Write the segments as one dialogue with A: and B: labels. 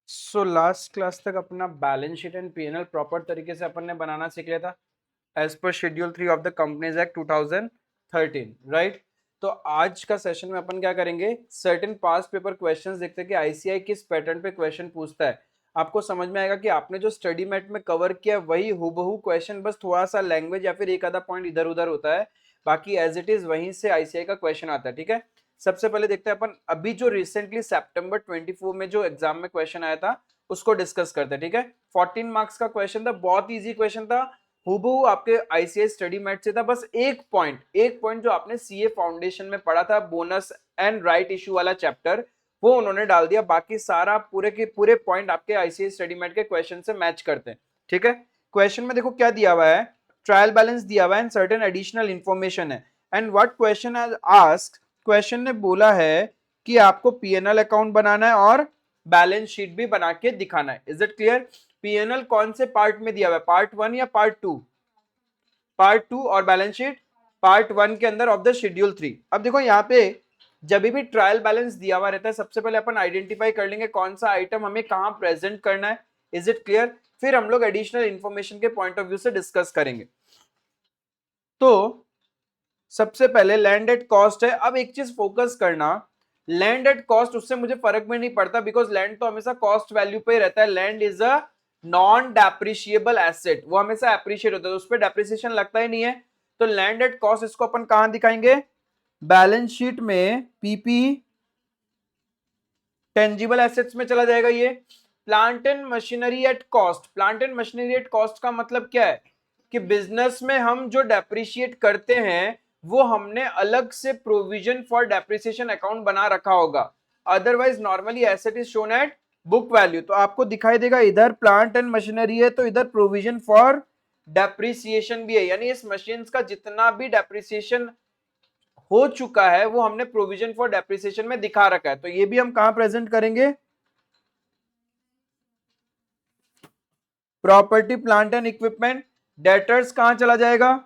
A: Last class तक अपना balance sheet and PNL proper तरीके से अपन ने बनाना सीख लिया था as per schedule 3 of the companies act 2013, right. तो आज का सेशन में अपन क्या करेंगे, सर्टेन पास्ट पेपर क्वेश्चंस देखते हैं कि आईसीआई किस पैटर्न पे क्वेश्चन पूछता है। आपको समझ में आएगा कि आपने जो स्टडी मैट में कवर किया वही हूबहू क्वेश्चन, बस थोड़ा सा लैंग्वेज या फिर एक आधा पॉइंट इधर उधर होता है, बाकी एज इट इज वहीं से आईसीआई का क्वेश्चन आता है। ठीक है, सबसे पहले देखते हैं अपन अभी जो रिसेंटली सितंबर 24 में जो एग्जाम में क्वेश्चन आया था उसको डिस्कस करते हैं। ठीक है, 14 मार्क्स का क्वेश्चन था, बहुत इजी क्वेश्चन था, हूबहू आपके आईसीआई स्टडी मैट से था। बस एक पॉइंट जो आपने सीए फाउंडेशन में पढ़ा था, बोनस एंड राइट इशू वाला चैप्टर, वो उन्होंने डाल दिया। बाकी सारा पूरे के पूरे पॉइंट आपके आईसीआई स्टडी मैट के क्वेश्चन से मैच करते हैं। ठीक है, क्वेश्चन में देखो क्या दिया हुआ है, ट्रायल बैलेंस दिया हुआ है एंड सर्टेन एडिशनल इंफॉर्मेशन है। And what question has asked, question ने बोला है कि आपको पीएनएल अकाउंट बनाना है और बैलेंस शीट भी बना के दिखाना है। Is it clear? पीएनएल कौन से पार्ट में दिया हुआ है, पार्ट 1 या पार्ट 2? पार्ट 2, और बैलेंस शीट पार्ट 1 के अंदर ऑफ द शेड्यूल 3। अब देखो यहाँ पे जब भी ट्रायल बैलेंस दिया हुआ रहता है, सबसे पहले अपन आइडेंटिफाई कर लेंगे कौन सा आइटम हमें कहां प्रेजेंट करना है। Is it clear? फिर हम लोग एडिशनल इंफॉर्मेशन के पॉइंट ऑफ व्यू से डिस्कस करेंगे। तो सबसे पहले लैंड एट कॉस्ट है। अब एक चीज फोकस करना, लैंड एट कॉस्ट उससे मुझे फर्क में नहीं पड़ता, बिकॉज लैंड तो हमेशा कॉस्ट वैल्यू पे ही रहता है। Land is a non depreciable asset, वो हमेशा एप्रिशिएट होता है, उस पर डेप्रिसिएशन लगता ही नहीं है। तो लैंड एट कॉस्ट इसको अपन कहां दिखाएंगे, बैलेंस शीट में पीपी टेंजिबल एसेट्स में चला जाएगा ये। Plant and machinery at cost, plant and machinery at cost का मतलब क्या है कि बिजनेस में हम जो डेप्रिशिएट करते हैं वो हमने अलग से प्रोविजन फॉर डेप्रिसिएशन अकाउंट बना रखा होगा, otherwise normally asset is shown at book value. तो आपको दिखाई देगा इधर प्लांट एंड मशीनरी है तो इधर प्रोविजन फॉर डेप्रिसिएशन भी है, यानी इस मशीन का जितना भी डेप्रिसिएशन हो चुका है वो हमने प्रोविजन फॉर डेप्रिसिएशन में दिखा रखा है। तो ये भी हम कहां प्रेजेंट करेंगे, property plant and equipment. Debtors कहां चला जाएगा,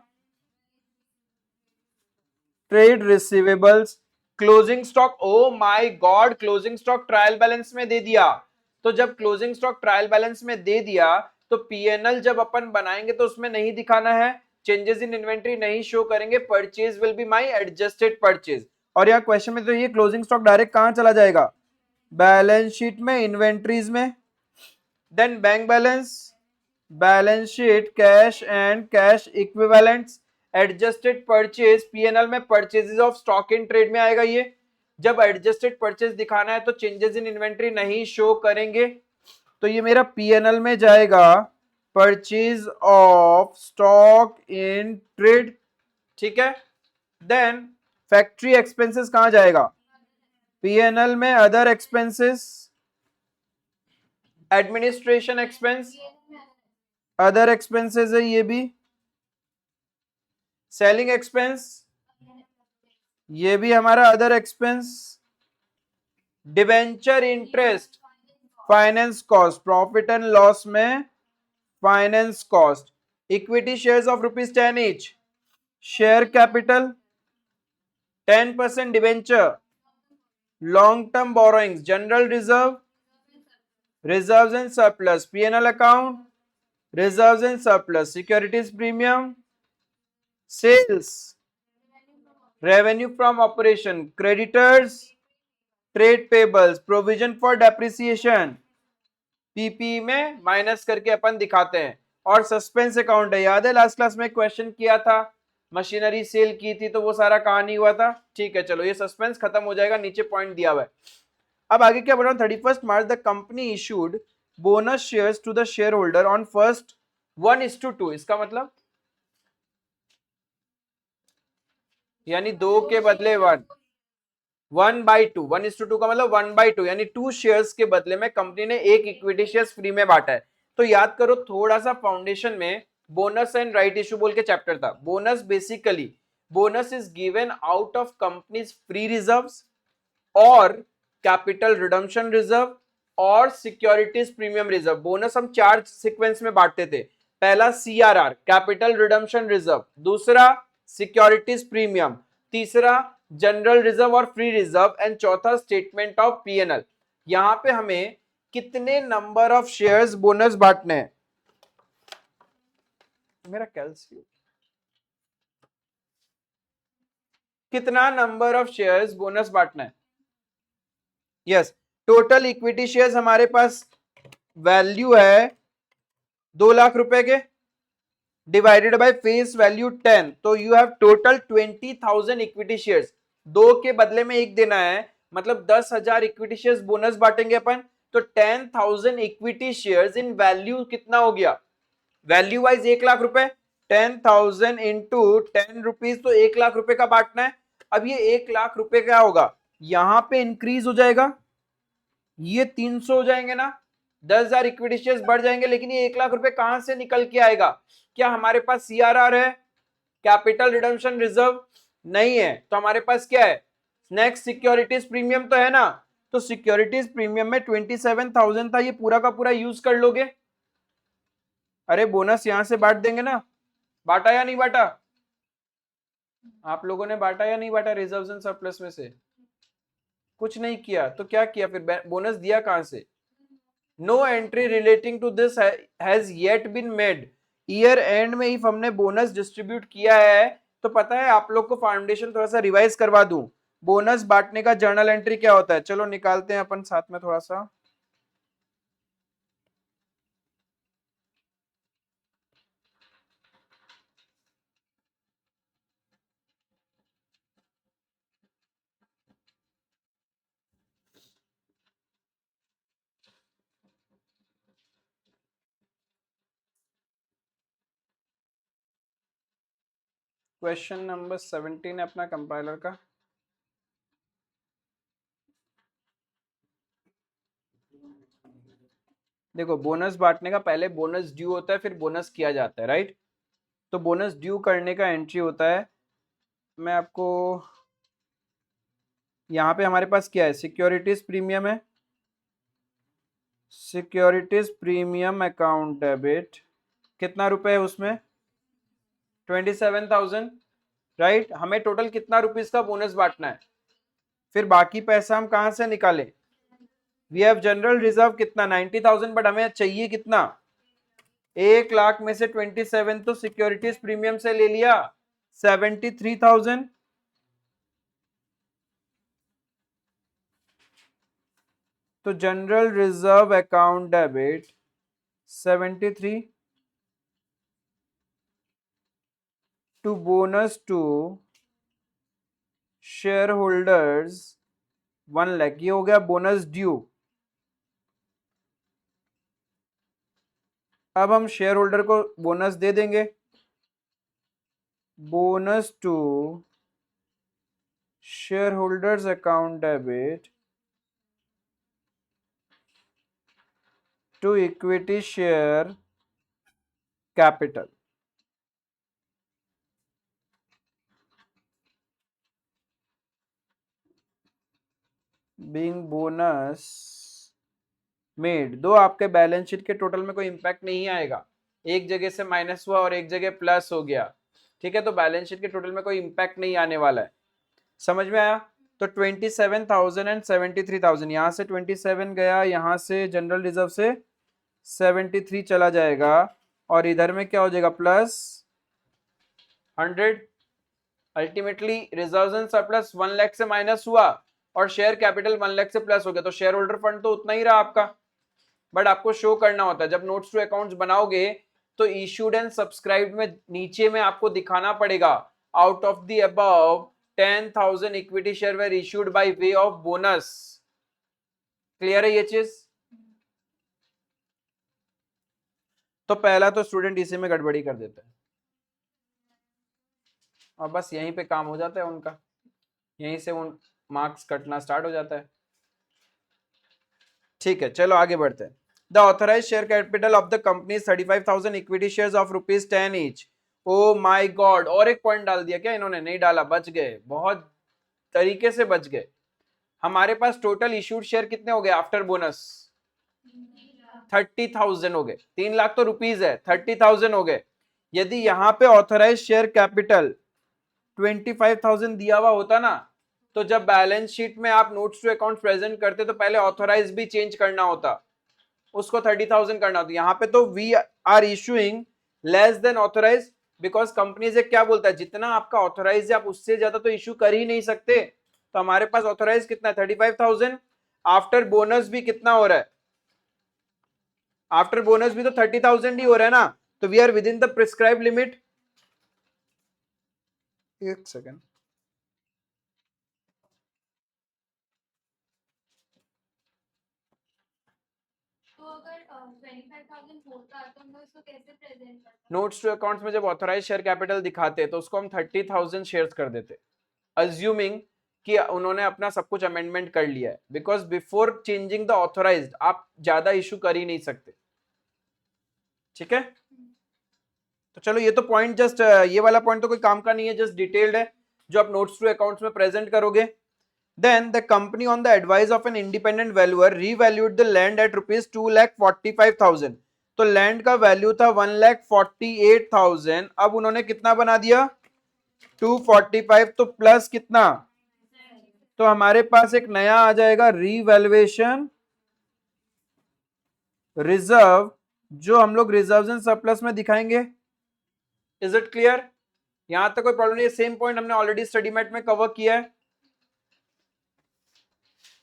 A: trade receivables. Closing stock, O my God, closing stock trial balance में दे दिया। तो जब क्लोजिंग स्टॉक ट्रायल बैलेंस में दे दिया तो पीएनएल जब अपन बनाएंगे तो उसमें नहीं दिखाना है, चेंजेस इन इन्वेंट्री नहीं शो करेंगे, purchase will be my adjusted purchase. और यहाँ क्वेश्चन में तो ये क्लोजिंग स्टॉक डायरेक्ट कहां चला जाएगा, बैलेंस शीट में, इन्वेंट्रीज में। Then bank balance, balance sheet cash and cash equivalents. Adjusted purchase PNL में purchases of stock in trade में आएगा ये। जब एडजस्टेड परचेज दिखाना है तो चेंजेस इन इन्वेंट्री नहीं शो करेंगे, तो ये मेरा पीएनएल में जाएगा purchase of stock in trade. ठीक है, देन फैक्ट्री एक्सपेंसेस कहां जाएगा, पीएनएल में other expenses, administration expense, other expenses है ये भी, सेलिंग एक्सपेंस ये भी हमारा other expense, debenture interest, finance cost, profit and loss में finance cost, equity shares of ₹10 each, share capital 10% debenture, long term borrowings, general reserve, reserves and surplus, PNL account, reserves and surplus, securities premium, sales, revenue from operation, creditors, trade payables, provision for depreciation, PP में minus करके अपन दिखाते हैं। और suspense account है, याद है last class में क्वेश्चन किया था, मशीनरी सेल की थी तो वो सारा कहानी हुआ था। ठीक है, चलो ये सस्पेंस खत्म हो जाएगा, नीचे पॉइंट दिया हुआ है। अब आगे क्या बोल रहा हूं, 31 March the company issued bonus shares to the shareholder on first 1:2। इसका मतलब यानी 2 के बदले 1, 1/2, 1:2 का मतलब 1/2, यानी 2 शेयर्स के बदले में कंपनी ने एक इक्विटी शेयर्स फ्री में बांटा है। तो याद करो थोड़ा सा, फाउंडेशन में बोनस एंड राइट इशू बोल के चैप्टर था। Bonus basically, bonus is given out of companies free reserves और कैपिटल रिडम्पशन रिजर्व और सिक्योरिटीज प्रीमियम रिजर्व। बोनस हम 4 सीक्वेंस में बांटते थे, पहला सीआरआर कैपिटल रिडम्पशन रिजर्व, दूसरा सिक्योरिटीज प्रीमियम, तीसरा जनरल रिजर्व और फ्री रिजर्व, एंड चौथा स्टेटमेंट ऑफ पीएनएल। यहां पे हमें कितने नंबर ऑफ शेयर्स बोनस बांटने हैं? मेरा कैल्सियम, कितना नंबर ऑफ शेयर्स बोनस बांटना है? यस, टोटल इक्विटी शेयर्स हमारे पास वैल्यू है 2 लाख रुपए के, डिवाइडेड बाय फेस वैल्यू 10, तो you have total 20,000 equity shares. 2 के बदले में 1 देना है, मतलब 10,000 इक्विटी शेयर्स बोनस बांटेंगे अपन, तो 10,000 इक्विटी शेयर्स इन वैल्यू कितना हो गया? वैल्यू वाइज 1 लाख रुपए, 10,000 इंटू 10 रुपीज, तो 1 लाख रुपए का बांटना है। अब ये 1 लाख रुपए क्या होगा, यहां पे इंक्रीज हो जाएगा, ये 300 हो जाएंगे ना, 10,000 इक्विटी शेयर्स बढ़ जाएंगे, लेकिन ये 1 लाख रुपए कहां से निकल के आएगा? क्या हमारे पास सीआरआर है, कैपिटल रिडम्पशन रिजर्व? नहीं है, तो हमारे पास क्या है? नेक्स्ट सिक्योरिटीज प्रीमियम तो है ना, तो सिक्योरिटीज प्रीमियम में 27,000 था, ये पूरा का पूरा यूज कर लोगे। अरे बोनस यहां से बांट देंगे ना, बांटा या नहीं बांटा? आप लोगों ने बांटा या नहीं बांटा? रिजर्व्स एंड सरप्लस में से कुछ नहीं किया, तो क्या किया फिर? बोनस दिया कहां से? No entry relating to this has yet been made. Year end में इफ हमने बोनस डिस्ट्रीब्यूट किया है, तो पता है आप लोग को फाउंडेशन थोड़ा सा रिवाइज करवा दूं, बोनस बांटने का जर्नल एंट्री क्या होता है? चलो निकालते हैं अपन साथ में थोड़ा सा। क्वेश्चन नंबर 17 है अपना कंपाइलर का। देखो, बोनस बांटने का पहले बोनस ड्यू होता है, फिर बोनस किया जाता है, राइट? तो बोनस ड्यू करने का एंट्री होता है, मैं आपको यहाँ पे हमारे पास क्या है, सिक्योरिटीज प्रीमियम है, सिक्योरिटीज प्रीमियम अकाउंट डेबिट, कितना रुपए है उसमें? 27,000, राइट? हमें टोटल कितना रुपीस का बोनस बांटना है, फिर बाकी पैसा हम कहां से निकालें? वी हैव जनरल रिजर्व कितना, 90,000, बट हमें चाहिए कितना? 1 लाख में से 27 तो सिक्योरिटीज प्रीमियम से ले लिया, 73,000, तो general reserve account debit 73 to bonus to share holders 1 lakh, ये हो गया बोनस ड्यू। अब हम शेयर होल्डर को बोनस दे देंगे, bonus to share holders account debit to equity share capital, being bonus made. दो आपके बैलेंस शीट के टोटल में कोई इंपैक्ट नहीं आएगा, एक जगह से माइनस हुआ और एक जगह प्लस हो गया, ठीक है? तो बैलेंस शीट के टोटल में कोई इंपैक्ट नहीं आने वाला है, समझ में आया? तो 27,000 एंड 73,000, यहाँ से 27 गया, यहाँ से जनरल रिजर्व से 73 चला जाएगा, और इधर में क्या हो जाएगा? Plus 100। Ultimately reserve and surplus 1 lakh से माइनस हुआ और शेयर कैपिटल 1 लाख से प्लस हो गया, तो शेयर होल्डर फंड तो उतना ही रहा आपका, बट आपको शो करना होता है जब नोट्स टू अकाउंट्स बनाओगे, तो इशूड एंड सब्सक्राइब्ड में नीचे में आपको दिखाना पड़ेगा, out of the above 10,000 equity share were issued by way of bonus. Clear है ये चीज? तो पहला तो स्टूडेंट इसी में गड़बड़ी कर देता है, और बस यहीं पे काम हो जाता है उनका, यहीं से उन मार्क्स कटना स्टार्ट हो जाता है। ठीक है, चलो आगे बढ़ते हैं। The authorise share capital of the company 35,000 equity shares of ₹10 each. Oh my god, और एक पॉइंट डाल दिया क्या इन्होंने? नहीं डाला, बच गए, बहुत तरीके से बच गए। हमारे पास टोटल इश्यूड शेयर कितने हो गए आफ्टर बोनस? 30,000 हो गए। 3 लाख तो रुपीज है, 30,000 हो गए। यदि यहाँ पे ऑथराइज शेयर कैपिटल 25,000 दिया हुआ होता ना, तो जब बैलेंस शीट में आप नोट्स टू अकाउंट प्रेजेंट करते तो पहले ऑथराइज भी चेंज करना होता, उसको 30,000 करना। तो यहाँ पे तो we are issuing less than authorise, because company से क्या बोलता है, जितना आपका ऑथोराइज है आप उससे ज्यादा तो इशू कर ही नहीं सकते। तो हमारे पास ऑथोराइज कितना है 35,000, आफ्टर बोनस भी कितना हो रहा है, आफ्टर बोनस भी तो 30,000 ही हो रहा है ना। तो we are within the prescribe limit. एक सेकेंड,
B: तो अगर 25,000 होता तो हम इसको कैसे प्रेजेंट करते?
A: नोट्स टू अकाउंट्स में जब ऑथोराइज शेयर कैपिटल दिखाते तो उसको हम 30,000 शेयर्स कर देते, अज्यूमिंग कि उन्होंने अपना सब कुछ अमेंडमेंट कर लिया है, because before changing the authorised आप ज्यादा इशू कर ही नहीं सकते। ठीक है, तो चलो ये तो पॉइंट जस्ट, ये वाला पॉइंट तो कोई काम का नहीं है, जस्ट डिटेल्ड है जो आप नोट्स टू अकाउंट्स में प्रेजेंट करोगे। Then the company on the advice of an independent valuer revalued the land at rupees 2,45,000। तो लैंड का वैल्यू था 1,48,000, अब उन्होंने कितना बना दिया 245, तो प्लस कितना, तो हमारे पास एक नया आ जाएगा रीवैल्यूएशन रिजर्व, जो हम लोग रिजर्व एंड सरप्लस में दिखाएंगे। Is it clear? यहां तक कोई प्रॉब्लम नहीं है, सेम पॉइंट हमने ऑलरेडी स्टडी मेट में कवर किया है।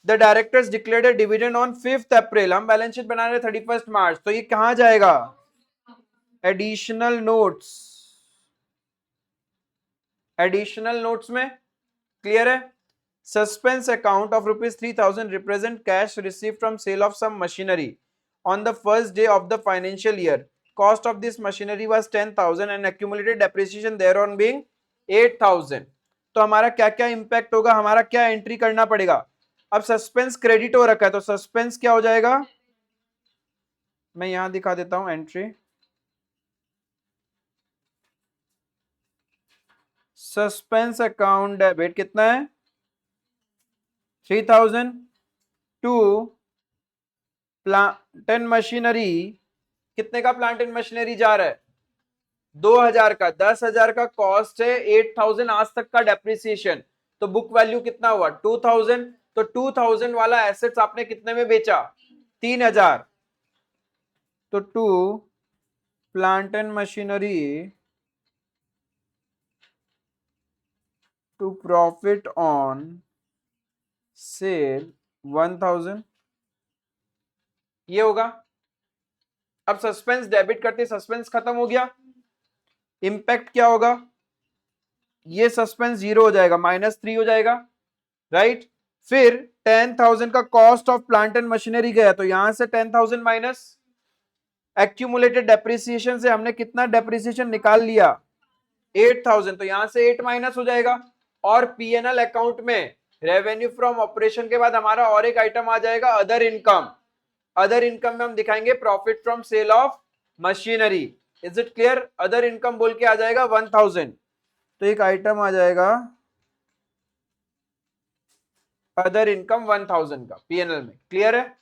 A: The directors declared a dividend on 5th April, हम बैलेंस शीट बना रहे 31st मार्च, तो ये कहां जाएगा, एडिशनल नोट्स, एडिशनल नोट्स में। क्लियर है? Suspense account of ₹3,000 represent cash receive from sale of some machinery on the first day of the financial year. Cost of this machinery was 10,000 and accumulated depreciation thereon being 8,000। तो हमारा क्या क्या impact होगा, हमारा क्या entry करना पड़ेगा। अब सस्पेंस क्रेडिट हो रखा है तो सस्पेंस क्या हो जाएगा, मैं यहां दिखा देता हूं एंट्री। सस्पेंस अकाउंट डेबिट कितना है 3,000 टू प्लांट एंड मशीनरी, कितने का प्लांट एंड मशीनरी जा रहा है 2,000 का, 10,000 का कॉस्ट है, 8,000 आज तक का डेप्रिसिएशन, तो बुक वैल्यू कितना हुआ 2,000। तो 2,000 वाला एसेट्स आपने कितने में बेचा 3,000। तो to plant and machinery to profit on sale 1,000, ये होगा। अब सस्पेंस डेबिट करते सस्पेंस खत्म हो गया, इंपैक्ट क्या होगा, ये सस्पेंस 0 हो जाएगा, -3 हो जाएगा, राइट। फिर 10,000 का cost of plant and machinery गया, तो यहां से 10,000 माइनस एक्यूमुलेटेड डेप्रिसिएशन से हमने कितना डेप्रिसिएशन निकाल लिया 8,000, तो यहां से 8 माइनस हो जाएगा। और पीएनएल अकाउंट में रेवेन्यू फ्रॉम ऑपरेशन के बाद हमारा और एक आइटम आ जाएगा अदर इनकम। अदर इनकम में हम दिखाएंगे profit from sale of machinery. Is it clear? Other income बोल के आ जाएगा 1,000, तो एक आइटम आ जाएगा अदर इनकम 1,000 का पीएनएल में। क्लियर है?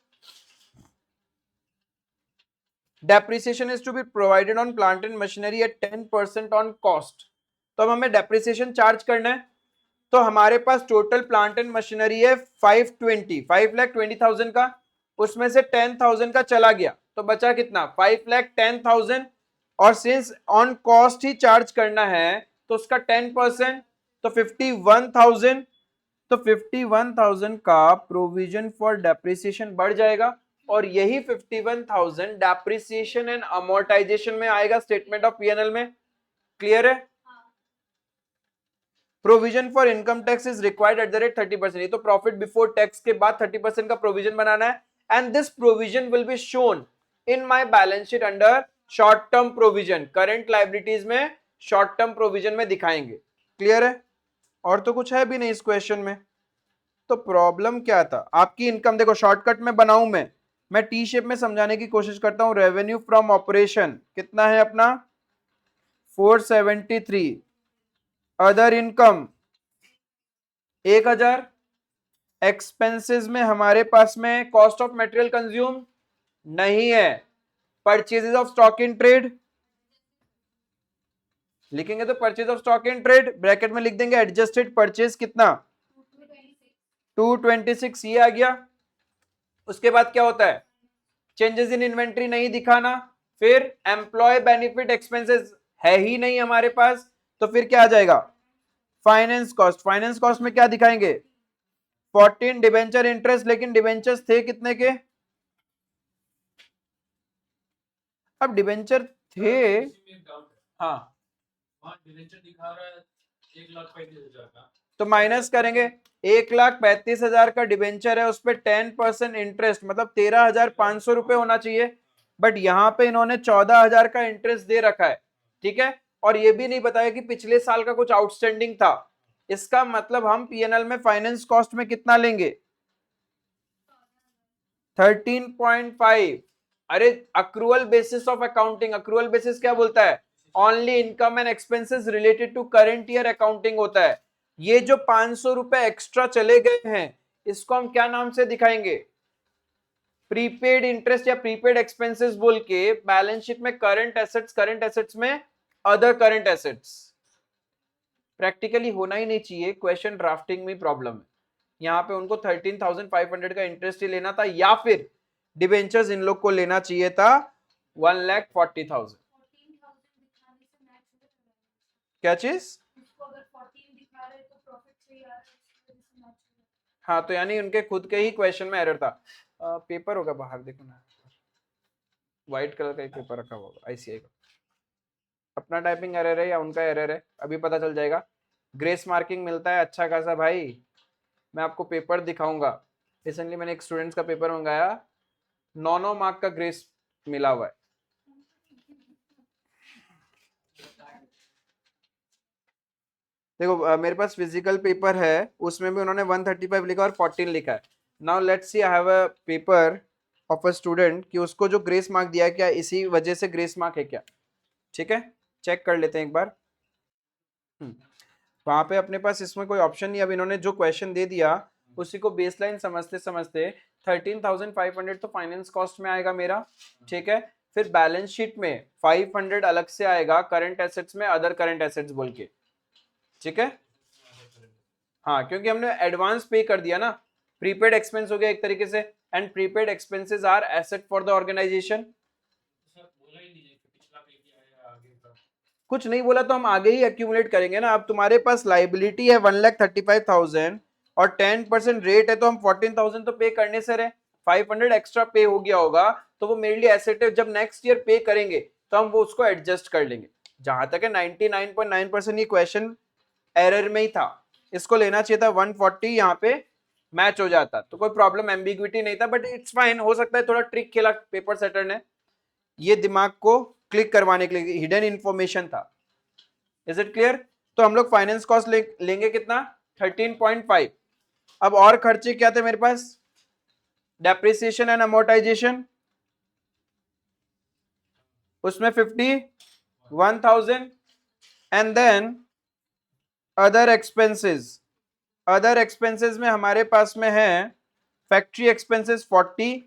A: Depreciation is to be provided on plant and machinery at 10% on cost. तो अब हमें डेप्रिसिएशन चार्ज करना है, तो हमारे पास टोटल प्लांट एंड मशीनरी है 5,20,000 का, उसमें से 10,000 का चला गया, तो बचा कितना 5,10,000। और since on cost he charge करना है तो उसका 10%, तो 51,000। तो 51,000 का प्रोविजन फॉर डेप्रिसिएशन बढ़ जाएगा, और यही 51,000 डेप्रिसिएशन एंड अमोर्टाइजेशन में आएगा स्टेटमेंट ऑफ पीएनएल में। क्लियर है? Provision for income tax is required at the rate 30%, ये तो प्रॉफिट बिफोर टैक्स के बाद 30% का प्रोविजन बनाना है, and this provision will be shown in my balance sheet under short term provision. Current liabilities में short term provision में दिखाएंगे। Clear है? और तो कुछ है भी नहीं इस क्वेश्चन में। तो प्रॉब्लम क्या था, आपकी इनकम देखो शॉर्टकट में बनाऊं मैं टी शेप में समझाने की कोशिश करता हूं। रेवेन्यू फ्रॉम ऑपरेशन कितना है अपना 473, अदर इनकम 1,000, एक्सपेंसेस में हमारे पास में कॉस्ट ऑफ मटेरियल कंज्यूम नहीं है, purchases of stock in trade लिखेंगे तो purchase of stock in trade bracket में लिख देंगे एडजस्टेड परचेज कितना 226, ये आ गया। उसके बाद क्या होता है चेंजेस इन इन्वेंट्री नहीं दिखाना, फिर एम्प्लॉय बेनिफिट एक्सपेंसेस है ही नहीं हमारे पास, तो फिर क्या आ जाएगा, फाइनेंस कॉस्ट। फाइनेंस कॉस्ट में क्या दिखाएंगे, 14 डिबेंचर इंटरेस्ट, लेकिन डिबेंचर्स थे कितने के, अब डिबेंचर थे, हाँ
C: दिखा रहा है 1,35,000 का,
A: तो माइनस करेंगे, 1,35,000 का डिबेंचर है, उस पर 10% इंटरेस्ट, मतलब 13,500 रुपए होना चाहिए, बट यहां पे इन्होंने 14,000 का इंटरेस्ट दे रखा है, ठीक है, और ये भी नहीं बताया कि पिछले साल का कुछ आउटस्टैंडिंग था, इसका मतलब हम पीएनएल में फाइनेंस कॉस्ट में कितना लेंगे, 13.5। अरे accrual basis of accounting, accrual basis क्या बोलता है, only income and expenses related to current year accounting होता है। ये जो 500 रुपए एक्स्ट्रा चले गए हैं, इसको हम क्या नाम से दिखाएंगे, प्रीपेड इंटरेस्ट या प्रीपेड एक्सपेंसेस बोल के बैलेंस शीट में करंट एसेट्स में अदर करंट एसेट्स। प्रैक्टिकली होना ही नहीं चाहिए, क्वेश्चन ड्राफ्टिंग में प्रॉब्लम है, यहाँ पे उनको 13,500 का इंटरेस्ट ही लेना था, या फिर डिबेंचर्स इन लोग को लेना चाहिए था 1,40,000।
B: 14,000 दिखाने से मैच हो रहा है।
A: क्या चीज,
B: उसको अगर 14 दिखा रहे तो प्रॉफिट से आ रहा है, उसकी वजह से मैच हो रहा है।
A: हाँ तो यानी उनके खुद के ही क्वेश्चन में एरर था। पेपर होगा बाहर देखो ना, व्हाइट कलर का एक पेपर रखा हुआ होगा आईसीआई का, अपना टाइपिंग एरर है या उनका एरर है अभी पता चल जाएगा। ग्रेस मार्किंग मिलता है अच्छा खासा भाई, मैं आपको पेपर दिखाऊंगा, रिसेंटली मैंने एक स्टूडेंट्स का पेपर मंगाया, 9 मार्क का ग्रेस मिला हुआ है। देखो मेरे पास फिजिकल पेपर है, उसमें भी उन्होंने 135 लिखा और 14 लिखा है। Now let's see, I have a paper of a student कि उसको जो ग्रेस मार्क दिया है क्या इसी वजह से ग्रेस मार्क है क्या, ठीक है, चेक कर लेते हैं एक बार। वहां पे अपने पास इसमें कोई ऑप्शन नहीं, अब इन्होंने जो क्वेश्चन दे दिया उसी को बेसलाइन समझते समझते 13,500 तो फाइनेंस कॉस्ट में आएगा मेरा, ठीक है, फिर बैलेंस शीट में 500 अलग से आएगा करंट एसेट्स में अदर करंट एसेट्स बोल के, ठीक है, हाँ क्योंकि हमने एडवांस पे कर दिया ना, प्रीपेड एक्सपेंस हो गया एक तरीके से, and prepaid expenses are asset for the organisation.
C: बोला ही नहीं है कि पिछला पे किया है आगे का।
A: कुछ नहीं बोला तो हम आगे ही एक्यूमुलेट करेंगे ना, अब तुम्हारे पास लाइबिलिटी है 1,35,000 और 10% रेट है, तो हम 14,000 तो पे करने से रहे, 500 एक्स्ट्रा पे हो गया होगा तो वो मेरे लिए एसेट है, जब नेक्स्ट ईयर पे करेंगे तो हम वो उसको एडजस्ट कर लेंगे। जहां तक है 99.9% ये क्वेश्चन एरर में ही था, इसको लेना चाहिए था 140, यहाँ पे मैच हो जाता तो कोई प्रॉब्लम एम्बिग्विटी नहीं था, बट इट्स फाइन, हो सकता है थोड़ा ट्रिक खेला पेपर सेटर ने, ये दिमाग को क्लिक करवाने के लिए हिडन इंफॉर्मेशन था। इज इट क्लियर, तो हम लोग फाइनेंस कॉस्ट लेंगे कितना 13.5। अब और खर्चे क्या थे मेरे पास, डेप्रिसिएशन एंड अमोर्टाइजेशन, उसमें 51,000, and then other expenses, other expenses में हमारे पास में है factory expenses 40,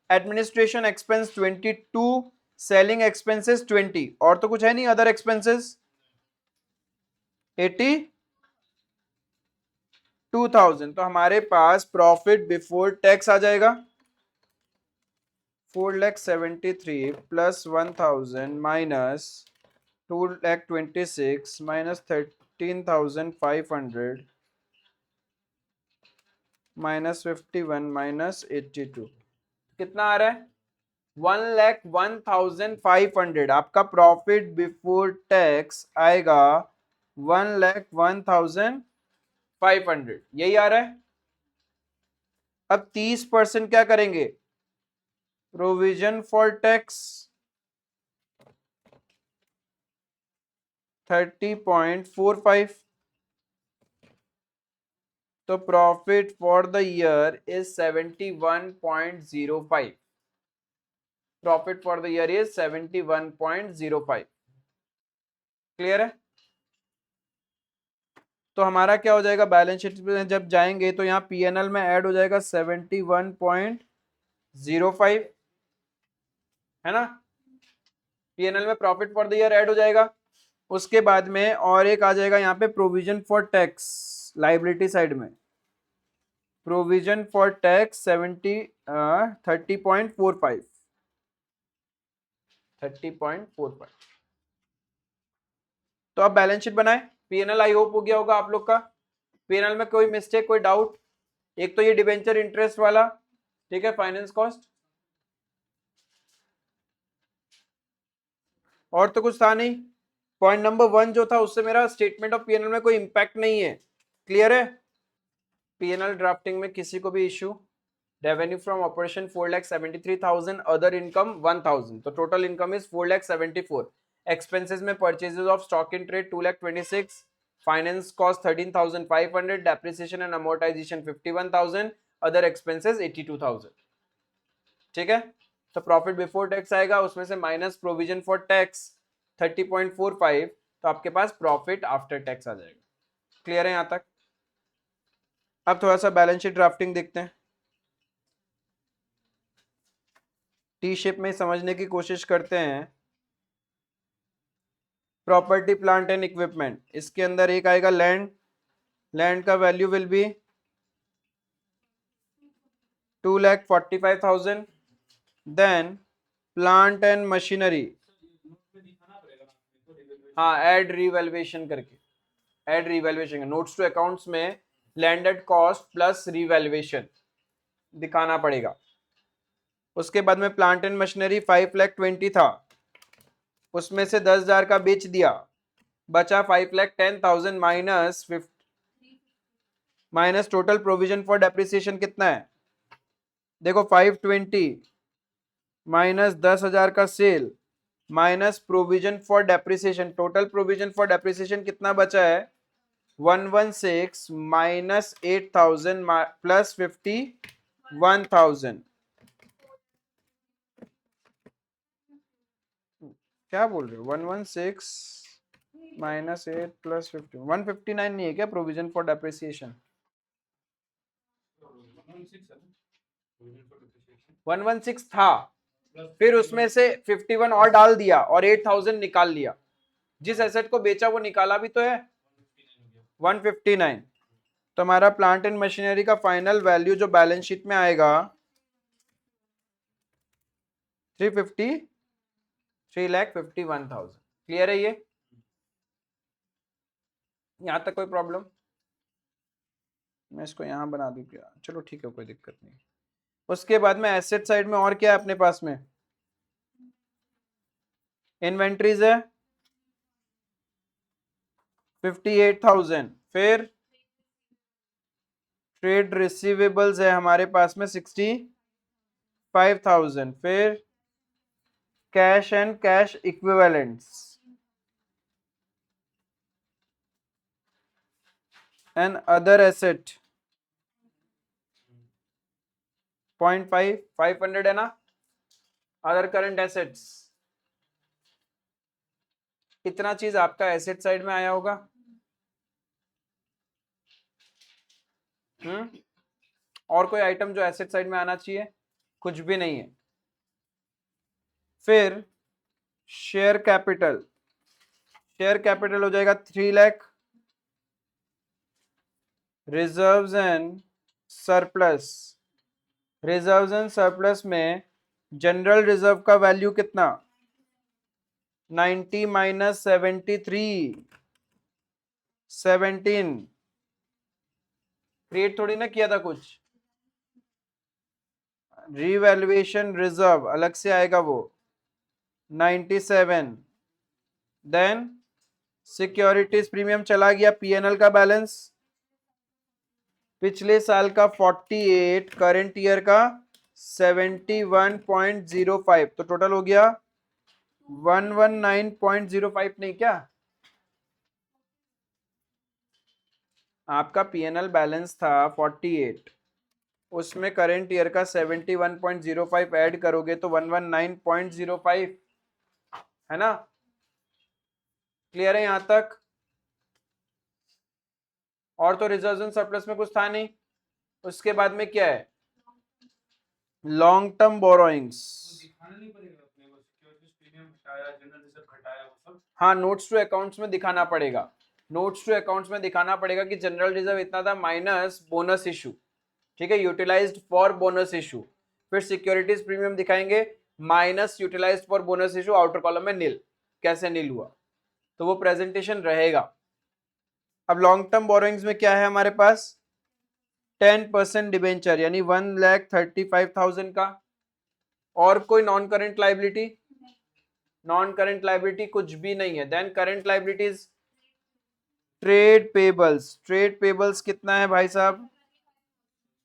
A: administration expense 22, selling expenses 20, और तो कुछ है नहीं अदर एक्सपेंसेस 82,000। तो हमारे पास प्रॉफिट बिफोर टैक्स आ जाएगा 4,73,000 plus 1,000 minus 2,26,000 minus 13,500 minus 51 minus 82, कितना आ रहा है 1,01,500। आपका प्रॉफिट बिफोर टैक्स आएगा 1,01,500, यही आ रहा है। अब 30% क्या करेंगे, प्रोविजन फॉर टैक्स 30.45, तो profit for the year is 71.05, profit for the year is 71.05। Clear है, तो हमारा क्या हो जाएगा, बैलेंस शीट में जब जाएंगे तो यहाँ पीएनएल में ऐड हो जाएगा 71.05, है ना, पीएनएल में profit for the year add हो जाएगा। उसके बाद में और एक आ जाएगा यहाँ पे provision for tax, liability side में प्रोविजन फॉर टैक्स 30.45, 30.45। तो अब बैलेंस शीट बनाए। पीएनएल आई होप हो गया होगा आप लोग का। पीएनएल में कोई मिस्टेक, कोई डाउट? एक तो ये डिबेंचर इंटरेस्ट वाला, ठीक है, फाइनेंस कॉस्ट, और तो कुछ था नहीं। पॉइंट नंबर 1 जो था उससे मेरा स्टेटमेंट ऑफ पीएनएल में कोई इंपैक्ट नहीं है। क्लियर है? पीएनएल ड्राफ्टिंग में किसी को भी issue? Revenue from operation 4,73,000, other income 1,000, तो टोटल इनकम इज 4,74,000। एक्सपेंसेस में purchases of stock in trade 2,26,000, finance cost 13,500, depreciation and amortisation 51,000, other expenses 82,000। ठीक है, तो प्रॉफिट बिफोर टैक्स आएगा, उसमें से माइनस प्रोविजन फॉर टैक्स 30.45, तो आपके पास प्रॉफिट आफ्टर टैक्स आ जाएगा। क्लियर है यहां तक? अब थोड़ा सा बैलेंस शीट ड्राफ्टिंग देखते हैं, टी शेप में समझने की कोशिश करते हैं। प्रॉपर्टी प्लांट एंड इक्विपमेंट, इसके अंदर एक आएगा लैंड, लैंड का value will be 2,45,000। Then plant and machinery, हाँ ऐड रिवैल्यूएशन करके, add revaluation notes to accounts में लैंडेड कॉस्ट प्लस रिवैल्यूएशन दिखाना पड़ेगा। उसके बाद में प्लांट एंड मशीनरी 5,20,000 था, उसमें से 10,000 का बेच दिया, बचा 5,10,000 minus total provision for depreciation कितना है? देखो 520 माइनस 10,000 का sale minus provision for depreciation, total provision for depreciation कितना बचा है? 116 माइनस 8,000 प्लस 51,000। क्या बोल रहे हो? 116 माइनस 8 प्लस 50, 159 नहीं है क्या प्रोविजन फॉर डेप्रिसिएशन? 116 था, फिर उसमें से 51 और डाल दिया और 8,000 निकाल लिया। जिस एसेट को बेचा वो निकाला भी तो है, 159। तो हमारा प्लांट एंड मशीनरी का फाइनल वैल्यू जो बैलेंस शीट में आएगा 3,51,000। क्लियर है ये? यहां तक कोई प्रॉब्लम? मैं इसको यहां बना दूं क्या? चलो ठीक है, कोई दिक्कत नहीं। उसके बाद में एसेट साइड में और क्या है अपने पास में? इन्वेंट्रीज है 58,000, फिर ट्रेड रिसीवेबल्स है हमारे पास में 65,000, फिर cash and cash equivalents and other asset 500 है ना, अदर करंट एसेट्स। इतना चीज आपका एसेट साइड में आया होगा। और कोई आइटम जो एसेट साइड में आना चाहिए? कुछ भी नहीं है। फिर शेयर कैपिटल, शेयर कैपिटल हो जाएगा 3 lakh. Reserves and surplus, reserves and surplus में जनरल रिजर्व का वैल्यू कितना? 90 माइनस 73, 17। क्रिएट थोड़ी ना किया था कुछ, रिवैल्यूएशन रिजर्व अलग से आएगा वो 97। देन सिक्योरिटीज प्रीमियम चला गया, पीएनएल का बैलेंस पिछले साल का 48, करंट ईयर का 71.05, तो टोटल हो गया 119.05। नहीं क्या आपका पीएनएल बैलेंस था 48, उसमें करंट ईयर का 71.05 ऐड करोगे तो 119.05 है ना? क्लियर है यहां तक? और तो रिजर्व्स एंड सरप्लस में कुछ था नहीं। उसके बाद में क्या है? लॉन्ग टर्म बोरोइंग्स, हाँ नोट्स टू अकाउंट्स में दिखाना पड़ेगा। नोट्स टू अकाउंट्स में दिखाना पड़ेगा कि जनरल रिजर्व इतना था माइनस बोनस इशू, ठीक है, यूटिलाइज्ड फॉर बोनस इशू। फिर सिक्योरिटीज प्रीमियम दिखाएंगे, minus utilised for bonus issue, outer column में नील। कैसे नील हुआ, तो वो प्रेजेंटेशन रहेगा। अब लॉन्ग टर्म बोरोइंग्स में क्या है हमारे पास, 10% डिबेंचर यानी 1,35,000 का। और कोई non current liability, non current liability कुछ भी नहीं है। Then current liabilities, trade payables, trade payables कितना है भाई साहब,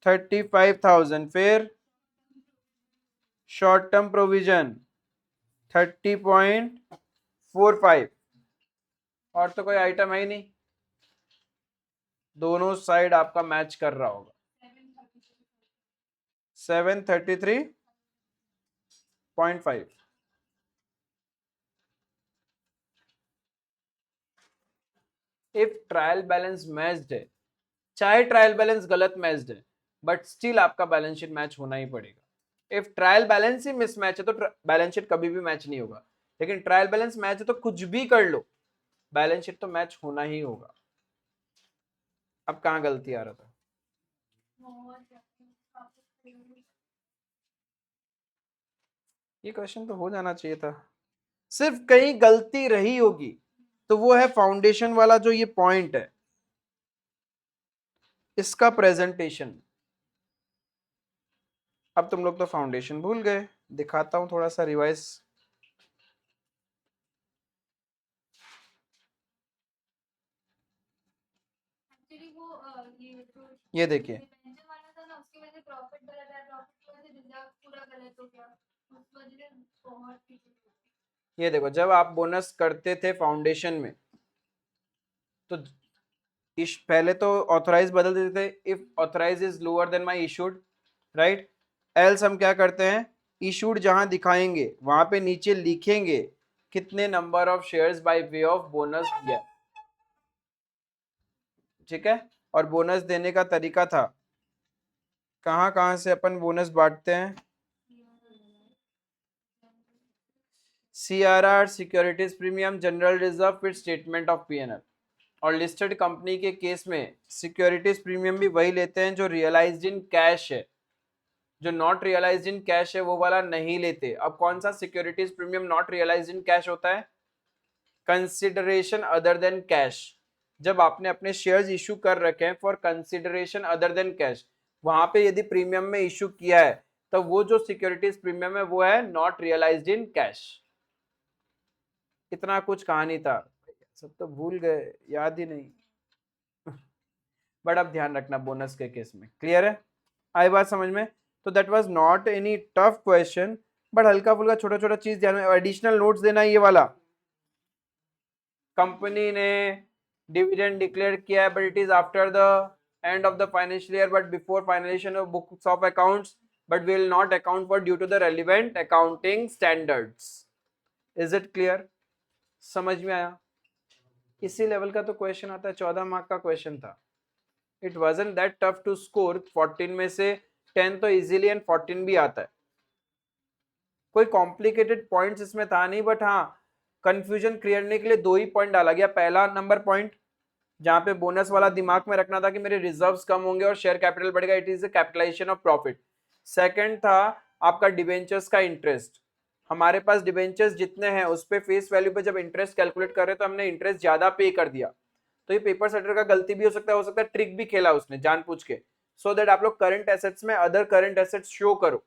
A: 35,000। फिर शॉर्ट टर्म प्रोविजन 30.45। और तो कोई आइटम है ही नहीं, दोनों साइड आपका मैच कर रहा होगा। 733.5। इफ ट्रायल बैलेंस मैच्ड है, चाहे ट्रायल बैलेंस गलत मैच्ड है, बट स्टिल आपका बैलेंस शीट मैच होना ही पड़ेगा। If trial balance he mismatch है तो बैलेंस शीट कभी भी मैच नहीं होगा। लेकिन ट्रायल बैलेंस मैच है तो कुछ भी कर लो, बैलेंस शीट तो मैच होना ही होगा। अब कहाँ गलती आ रहा था, ये क्वेश्चन तो हो जाना चाहिए था। सिर्फ कहीं गलती रही होगी तो वो है फाउंडेशन वाला जो ये पॉइंट है, इसका प्रेजेंटेशन। अब तुम लोग तो फाउंडेशन भूल गए, दिखाता हूं थोड़ा सा रिवाइज।
B: एक्चुअली वो ये जो
A: ये देखिए,
B: डिबेंचर वाला था ना, उसकी वजह से प्रॉफिट गलत है, प्रॉफिट की वजह से रिजर्व पूरा गलत हो गया, उस वजह से बहुत पीछे।
A: ये देखो, जब आप बोनस करते थे फाउंडेशन में तो पहले तो ऑथराइज बदल देते थे, if authorise is lower than my issued, right. Else हम क्या करते हैं, इशूड जहां दिखाएंगे वहां पे नीचे लिखेंगे कितने number of shares bye way of bonus दिया, ठीक है। और बोनस देने का तरीका था, कहां कहां से अपन बोनस बांटते हैं, CRR, securities premium, general reserve, फिर स्टेटमेंट ऑफ पीएनएल। और लिस्टेड कंपनी के केस में सिक्योरिटीज प्रीमियम भी वही लेते हैं जो रियलाइज्ड इन कैश है, जो नॉट रियलाइज्ड इन कैश है वो वाला नहीं लेते। अब कौन सा securities premium not realised in cash होता है, कंसिडरेशन अदर देन कैश। जब आपने अपने शेयर्स इशू कर रखे हैं for consideration other than cash, वहां पे यदि प्रीमियम में इशू किया है तो वो जो सिक्योरिटीज प्रीमियम है वो है नॉट रियलाइज्ड इन कैश। इतना कुछ कहानी था, सब तो भूल गए, याद ही नहीं। बट अब ध्यान रखना बोनस के केस में, क्लियर है, आई बात समझ में। तो that was not any tough question, but हल्का फुल्का छोटा छोटा चीज ध्यान में, एडिशनल नोट्स देना है ये वाला। कंपनी ने डिविडेंड डिक्लेयर किया है but it is after the end of the financial year but before finalisation of books of accounts, but we will not account for due to the relevant accounting standards. Is it clear, समझ में आया। इसी level का तो question आता है, 14 mark का question था। It wasn't that tough to score, 14 में से 10 तो इजीली एंड 14 भी आता है। कोई कॉम्प्लिकेटेड पॉइंट्स इसमें था नहीं, बट हाँ कंफ्यूजन क्लियर करने के लिए दो ही पॉइंट डाला गया। पहला नंबर पॉइंट जहां पे बोनस वाला दिमाग में रखना था कि मेरे रिजर्व्स कम होंगे और शेयर कैपिटल बढ़ेगा, it is capitalisation of profit. Second था आपका डिबेंचर्स का इंटरेस्ट। हमारे पास डिबेंचर्स जितने हैं उस पे फेस वैल्यू पे जब इंटरेस्ट कैलकुलेट कर रहे तो हमने इंटरेस्ट ज्यादा पे कर दिया। तो ये पेपर सेटर का गलती भी हो सकता है ट्रिक भी खेला उसने जानबूझ के, सो दैट आप लोग करंट एसेट्स में अदर करंट एसेट्स शो करो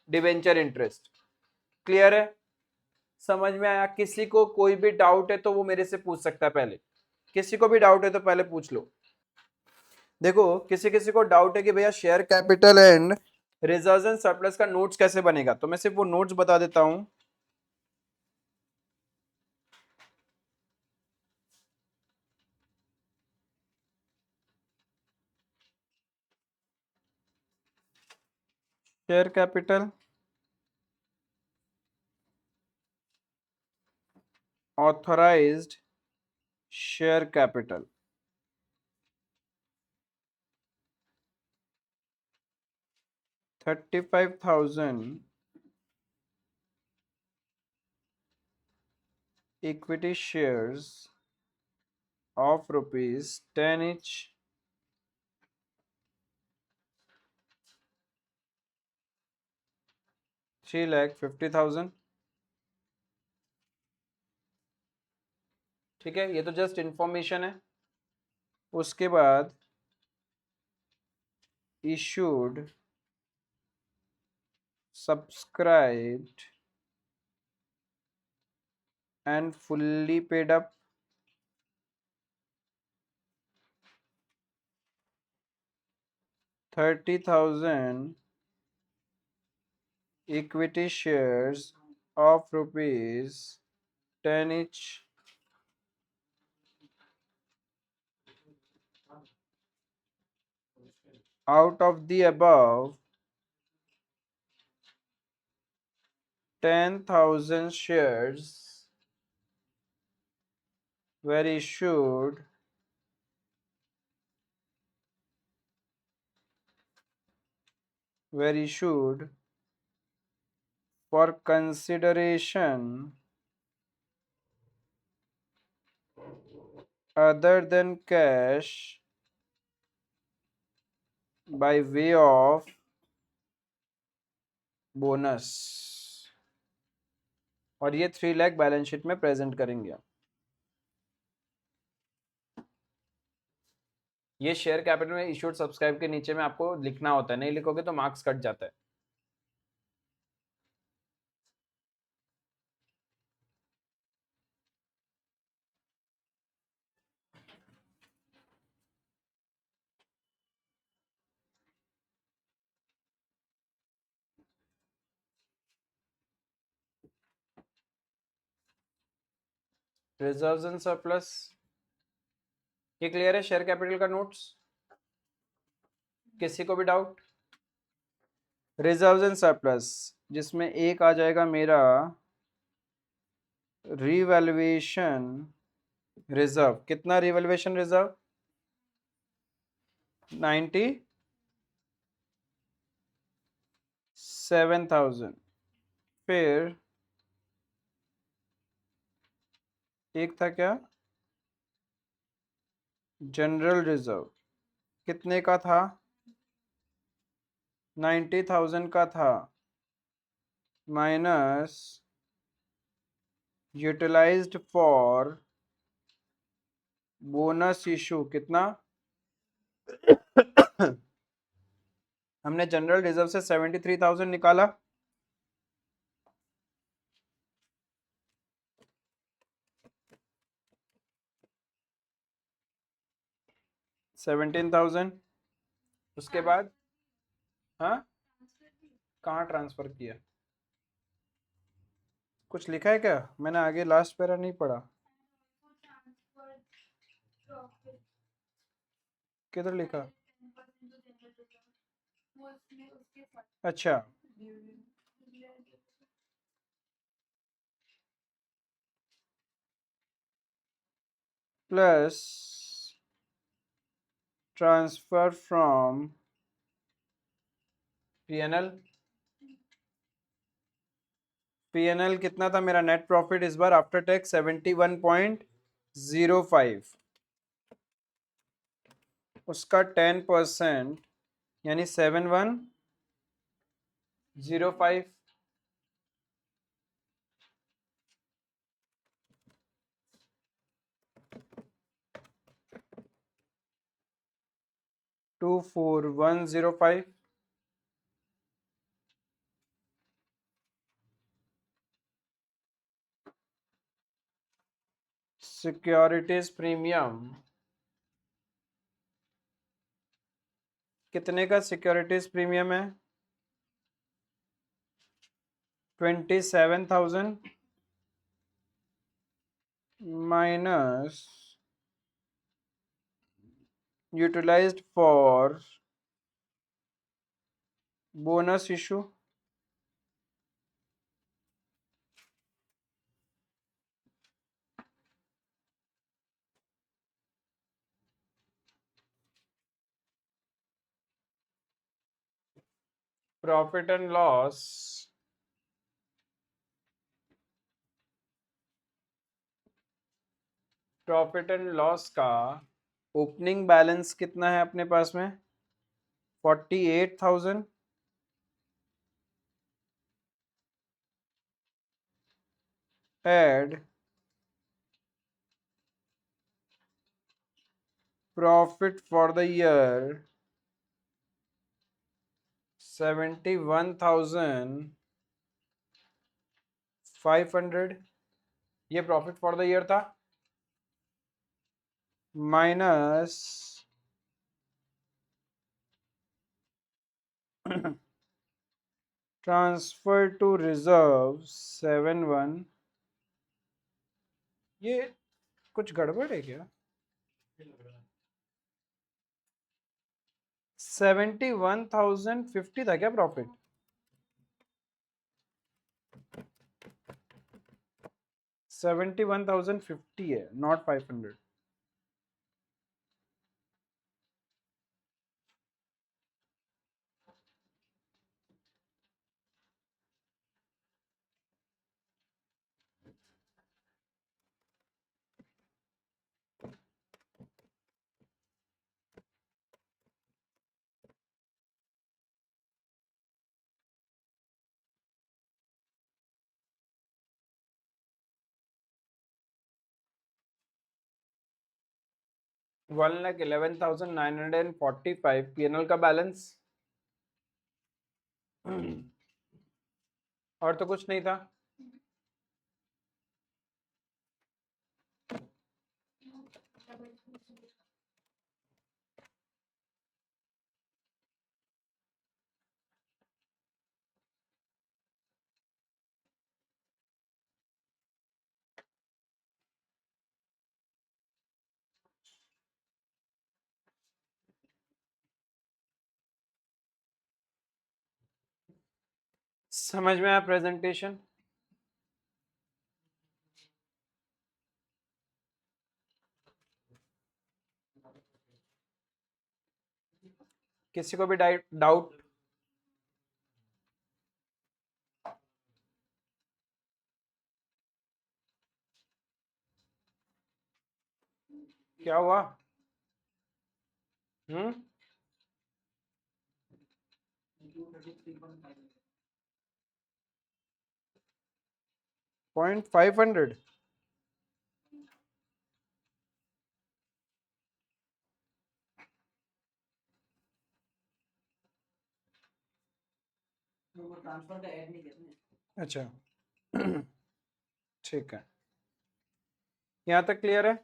A: डिबेंचर इंटरेस्ट। क्लियर है, समझ में आया। किसी को कोई भी डाउट है तो वो मेरे से पूछ सकता है, पहले किसी को भी डाउट है तो पहले पूछ लो। देखो किसी किसी को डाउट है कि भैया share capital and reserves and surplus का नोट्स कैसे बनेगा, तो मैं सिर्फ वो नोट्स बता देता हूं। Share capital, authorised share capital, 35,000 equity shares of ₹10 each, 3,50,000। ठीक है, ये तो जस्ट इंफॉर्मेशन है। उसके बाद issued, subscribed and fully paid up 30,000 equity shares of rupees 10 each. Out of the above, 10,000 shares were issued for consideration other than cash by way of bonus, और ये 3 lakh balance sheet में present करेंगे। ये share capital में issued subscribe के नीचे में आपको लिखना होता है, नहीं लिखोगे तो मार्क्स कट जाता है। रिजर्व्स एंड सरप्लस, ये क्लियर है? शेयर कैपिटल का नोट्स किसी को भी डाउट? रिजर्व्स एंड सरप्लस, जिसमें एक आ जाएगा मेरा रिवैल्यूएशन रिजर्व। कितना रिवैल्यूएशन रिजर्व? 97,000। फिर एक था क्या, जनरल रिजर्व, कितने का था? 90,000 का था, minus utilised for bonus issue, कितना? हमने जनरल रिजर्व से 73,000 निकाला, $17,000। उसके बाद हाँ, कहाँ ट्रांसफर किया? कुछ लिखा है क्या? मैंने आगे लास्ट पैरा नहीं पढ़ा। किधर लिखा? अच्छा, plus transfer from PNL. PNL कितना था मेरा नेट प्रॉफिट इस बार आफ्टर टैक्स? 71.05। उसका 10% यानी 7105। $24,105। सिक्योरिटीज प्रीमियम कितने का सिक्योरिटीज प्रीमियम है? 27,000 minus utilised for bonus issue, profit and loss का ओपनिंग बैलेंस कितना है अपने पास में? 48,000 add profit for the year 71,500, ये प्रॉफिट फॉर द ईयर था, माइनस ट्रांसफर टू रिजर्व 71, ये कुछ गड़बड़ है क्या? 71,050 था क्या प्रॉफिट? 71,050 है, नॉट 500। वन लाख 11,945 पीएनएल का बैलेंस। और तो कुछ नहीं था। समझ में आया प्रेजेंटेशन? किसी को भी डाउट? क्या हुआ? 500? अच्छा ठीक है, यहाँ तक क्लियर है?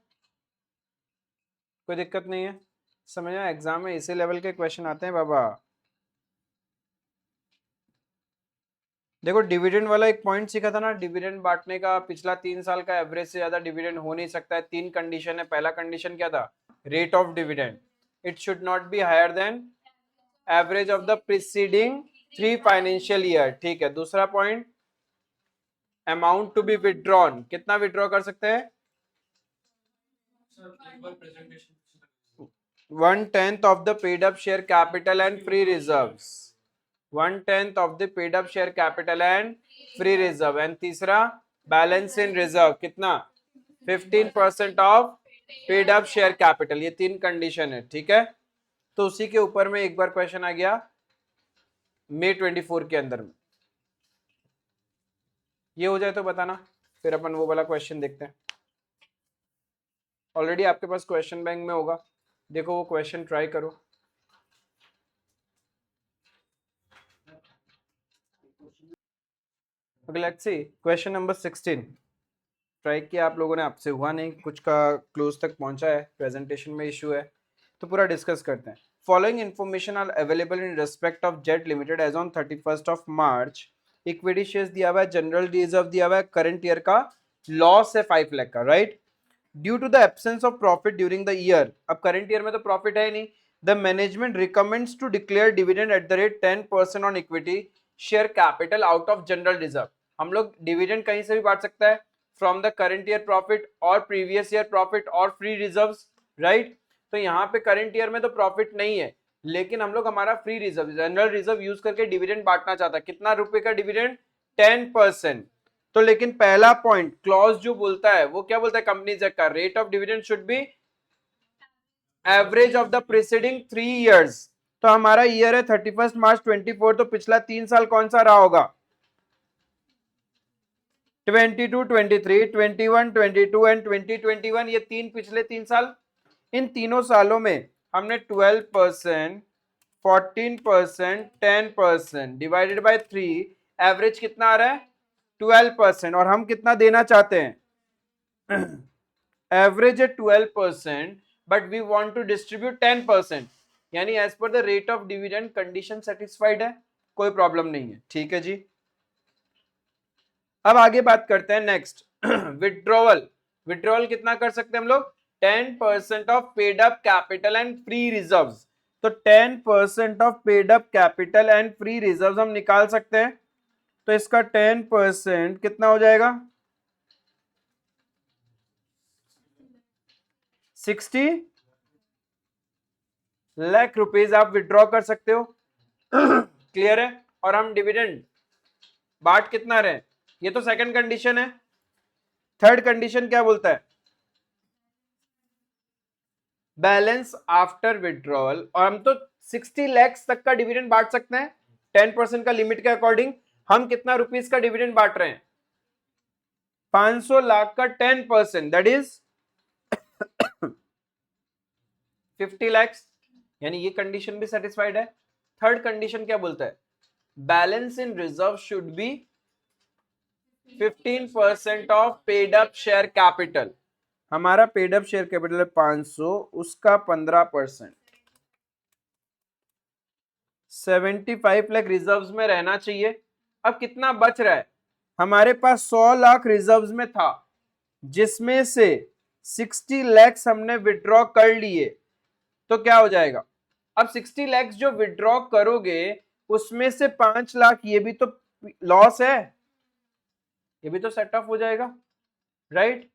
A: कोई दिक्कत नहीं है? समझना, एग्जाम में इसी लेवल के क्वेश्चन आते हैं बाबा। देखो डिविडेंड वाला एक पॉइंट सीखा था ना, डिविडेंड बांटने का, पिछला 3 साल का एवरेज से ज्यादा डिविडेंड हो नहीं सकता है। 3 कंडीशन है। पहला कंडीशन क्या था? Rate of dividend, it should not be higher than average of the preceding 3 financial year. ठीक है। दूसरा point, amount to be withdrawn, कितना विथड्रॉ कर सकते हैं? 1/10 of the paid up share capital and free reserves, 1/10 of the paid up share capital and free reserve। And तीसरा, balance इन reserve कितना? 15% of paid up share capital. ये 3 condition है। ठीक है। तो उसी के ऊपर में एक बार क्वेश्चन आ गया मई 24 के अंदर में। ये हो जाए तो बताना, फिर अपन वो वाला क्वेश्चन देखते हैं। ऑलरेडी आपके पास क्वेश्चन बैंक में होगा, देखो वो क्वेश्चन ट्राई करो। Okay, let's see question number 16। Try किया आप लोगों ने, आपसे हुआ नहीं, कुछ का क्लोज तक पहुंचा है, प्रेजेंटेशन में इशू है, तो पूरा डिस्कस करते हैं। Following information are available in respect of Jet limited as on 31st ऑफ मार्च। इक्विटी शेयर्स दिया हुआ है, जनरल रिजर्व दिया हुआ है, करंट ईयर का लॉस है 5 लाख का, right. Due to the absence of profit during the year, अब करंट ईयर में तो प्रॉफिट है ही नहीं, the management recommends to declare dividend at the rate 10% on equity share capital out of general reserve. हम लोग डिविडेंड कहीं से भी बांट सकता है, from the current year profit और प्रीवियस ईयर प्रॉफिट और फ्री रिजर्व्स, राइट। तो यहाँ पे करंट ईयर में तो प्रॉफिट नहीं है, लेकिन हम लोग हमारा free reserve, general reserve use करके डिविडेंड बांटना चाहता है। कितना रुपए का डिविडेंड? 10%। तो लेकिन पहला पॉइंट क्लॉज जो बोलता है वो क्या बोलता है? कंपनीज एक्ट का rate of dividend should be average of the preceding 3 years. तो हमारा ईयर है 31 मार्च 24, तो पिछला 3 साल कौन सा रहा होगा? 22, 23, 21, 22 एंड 2021, ये पिछले 3 साल। इन तीनों सालों में हमने 12%, 14%, 10% डिवाइडेड बाय 3, एवरेज कितना आ रहा है 12%। और हम कितना देना चाहते हैं? एवरेज है 12%, but we want to distribute 10%, यानी as per the rate of dividend condition satisfied है, कोई प्रॉब्लम नहीं है। ठीक है जी। अब आगे बात करते हैं नेक्स्ट। विड्रॉवल। विड्रॉवल कितना कर सकते हैं हम लोग? 10% of paid up capital and free reserves. तो 10% of paid up capital and free reserves हम निकाल सकते हैं। तो इसका 10% कितना हो जाएगा? 60 लाख रुपीज आप विड्रॉ कर सकते हो। क्लियर है? और हम डिविडेंड बांट कितना रहे? ये तो सेकंड कंडीशन है। थर्ड कंडीशन क्या बोलता है? Balance after withdrawal. और हम तो 60 लाख तक का डिविडेंड बांट सकते हैं 10% का लिमिट के अकॉर्डिंग। हम कितना रुपीस का डिविडेंड बांट रहे हैं? 500 लाख का 10%, दैट इज 50 लाख, यानी ये कंडीशन भी सेटिस्फाइड है। थर्ड कंडीशन क्या बोलता है? Balance in reserve should be 15% of paid up share capital. हमारा पेड अप शेयर कैपिटल है 500, उसका 15%, 75 लाख रिजर्व्स में रहना चाहिए। अब कितना बच रहा है? हमारे पास 100 लाख रिजर्व्स में था, जिसमें से 60 लाख हमने विड्रॉ कर लिए। तो क्या हो जाएगा? अब 60 लाख जो विड्रॉ करोगे, उसमें से 5 लाख ये भी तो लॉस है, ये भी तो सेट ऑफ हो जाएगा, राइट?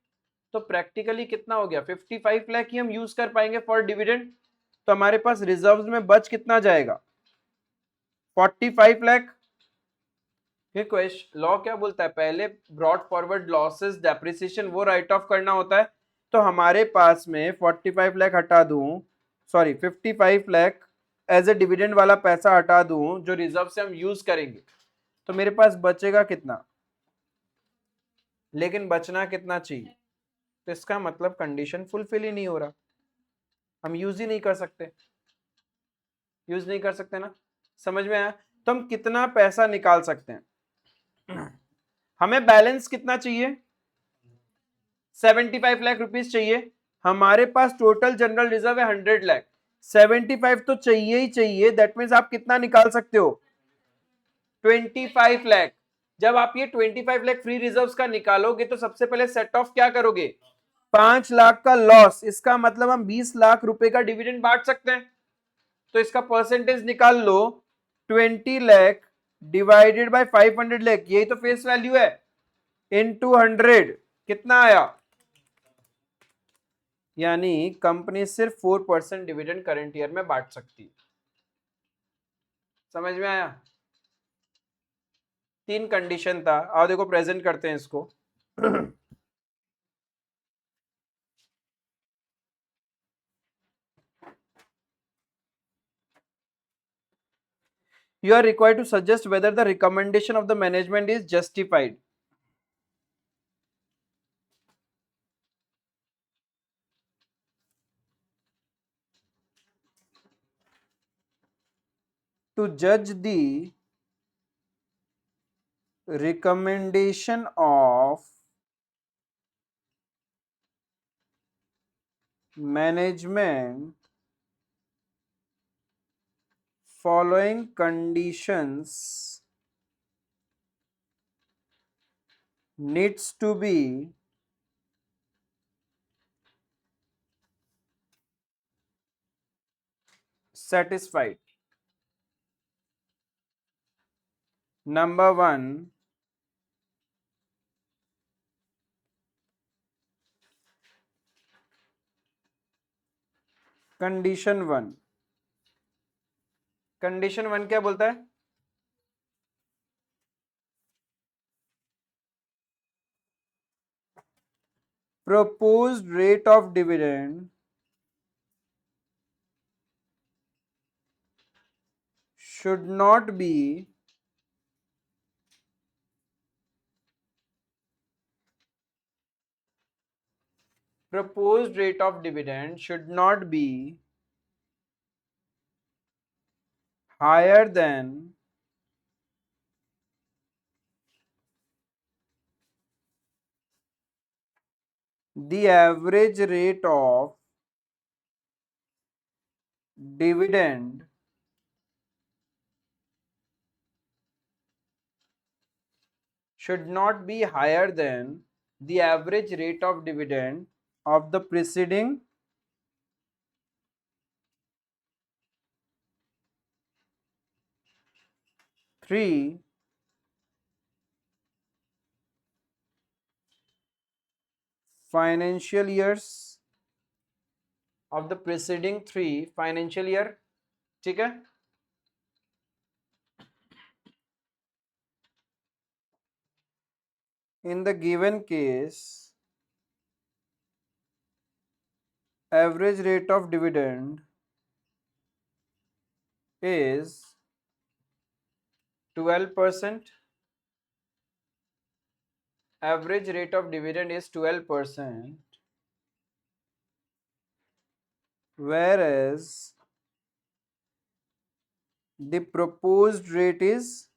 A: तो प्रैक्टिकली कितना हो गया? 55 लाख ही हम यूज कर पाएंगे फॉर डिविडेंड। तो हमारे पास रिजर्व्स में बच कितना जाएगा? 45 लाख। लॉ क्या बोलता है? पहले ब्रॉड फॉरवर्ड लॉसेस डेप्रिसिएशन वो राइट ऑफ करना होता है। तो हमारे पास में 45 लाख हटा दूं, sorry 55 lakh as a dividend वाला पैसा हटा दूं जो रिजर्व से हम यूज करेंगे, तो मेरे पास बचेगा कितना? लेकिन बचना कितना चाहिए? तो इसका मतलब कंडीशन फुलफिल ही नहीं हो रहा, हम यूज ही नहीं कर सकते। यूज नहीं कर सकते ना? समझ में आया? तो हम कितना पैसा निकाल सकते हैं? हमें बैलेंस कितना चाहिए? 75 लाख रुपीस चाहिए। हमारे पास टोटल जनरल रिजर्व है 100 लाख, 75 तो चाहिए ही चाहिए। दैट मीन्स आप कितना निकाल सकते हो? 25 लाख। जब आप ये 25 लाख फ्री रिजर्व्स का निकालोगे, तो सबसे पहले सेट ऑफ क्या करोगे? 5 लाख का लॉस। इसका मतलब हम 20 लाख रुपए का डिविडेंड बांट सकते हैं। तो इसका परसेंटेज निकाल लो, 20 लाख डिवाइडेड बाय 500 लाख, यही तो फेस वैल्यू है, इनटू 100, कितना आया? यानी कंपनी सिर्फ 4% डिविडेंड करंट ईयर में बांट सकती है। समझ में आया? 3 कंडीशन था। आओ देखो प्रेजेंट करते हैं इसको। You are required to suggest whether the recommendation of the management is justified. To judge the recommendation of management, following conditions needs to be satisfied. Number 1, condition 1। Condition 1 क्या बोलता है? Proposed rate of dividend should not be proposed rate of dividend should not be higher than the average rate of dividend should not be higher than the average rate of dividend of the preceding three financial years of the preceding 3 financial year. ठीक है. In the given case, average rate of dividend is 12%. Average rate of dividend is 12%, whereas the proposed rate is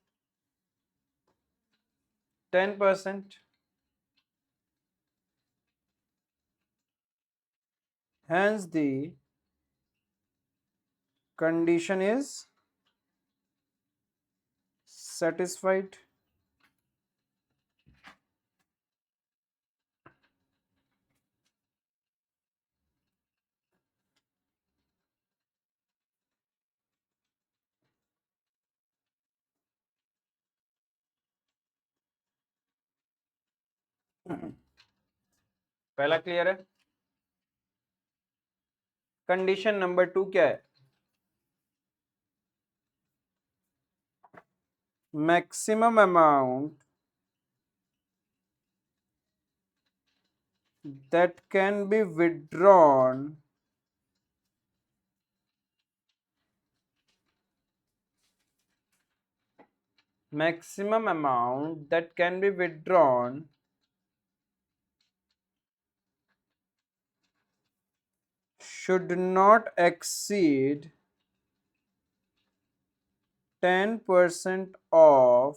A: 10%. Hence, the condition is satisfied. पहला clear है. Condition number 2 क्या है? Maximum amount that can be withdrawn should not exceed 10% of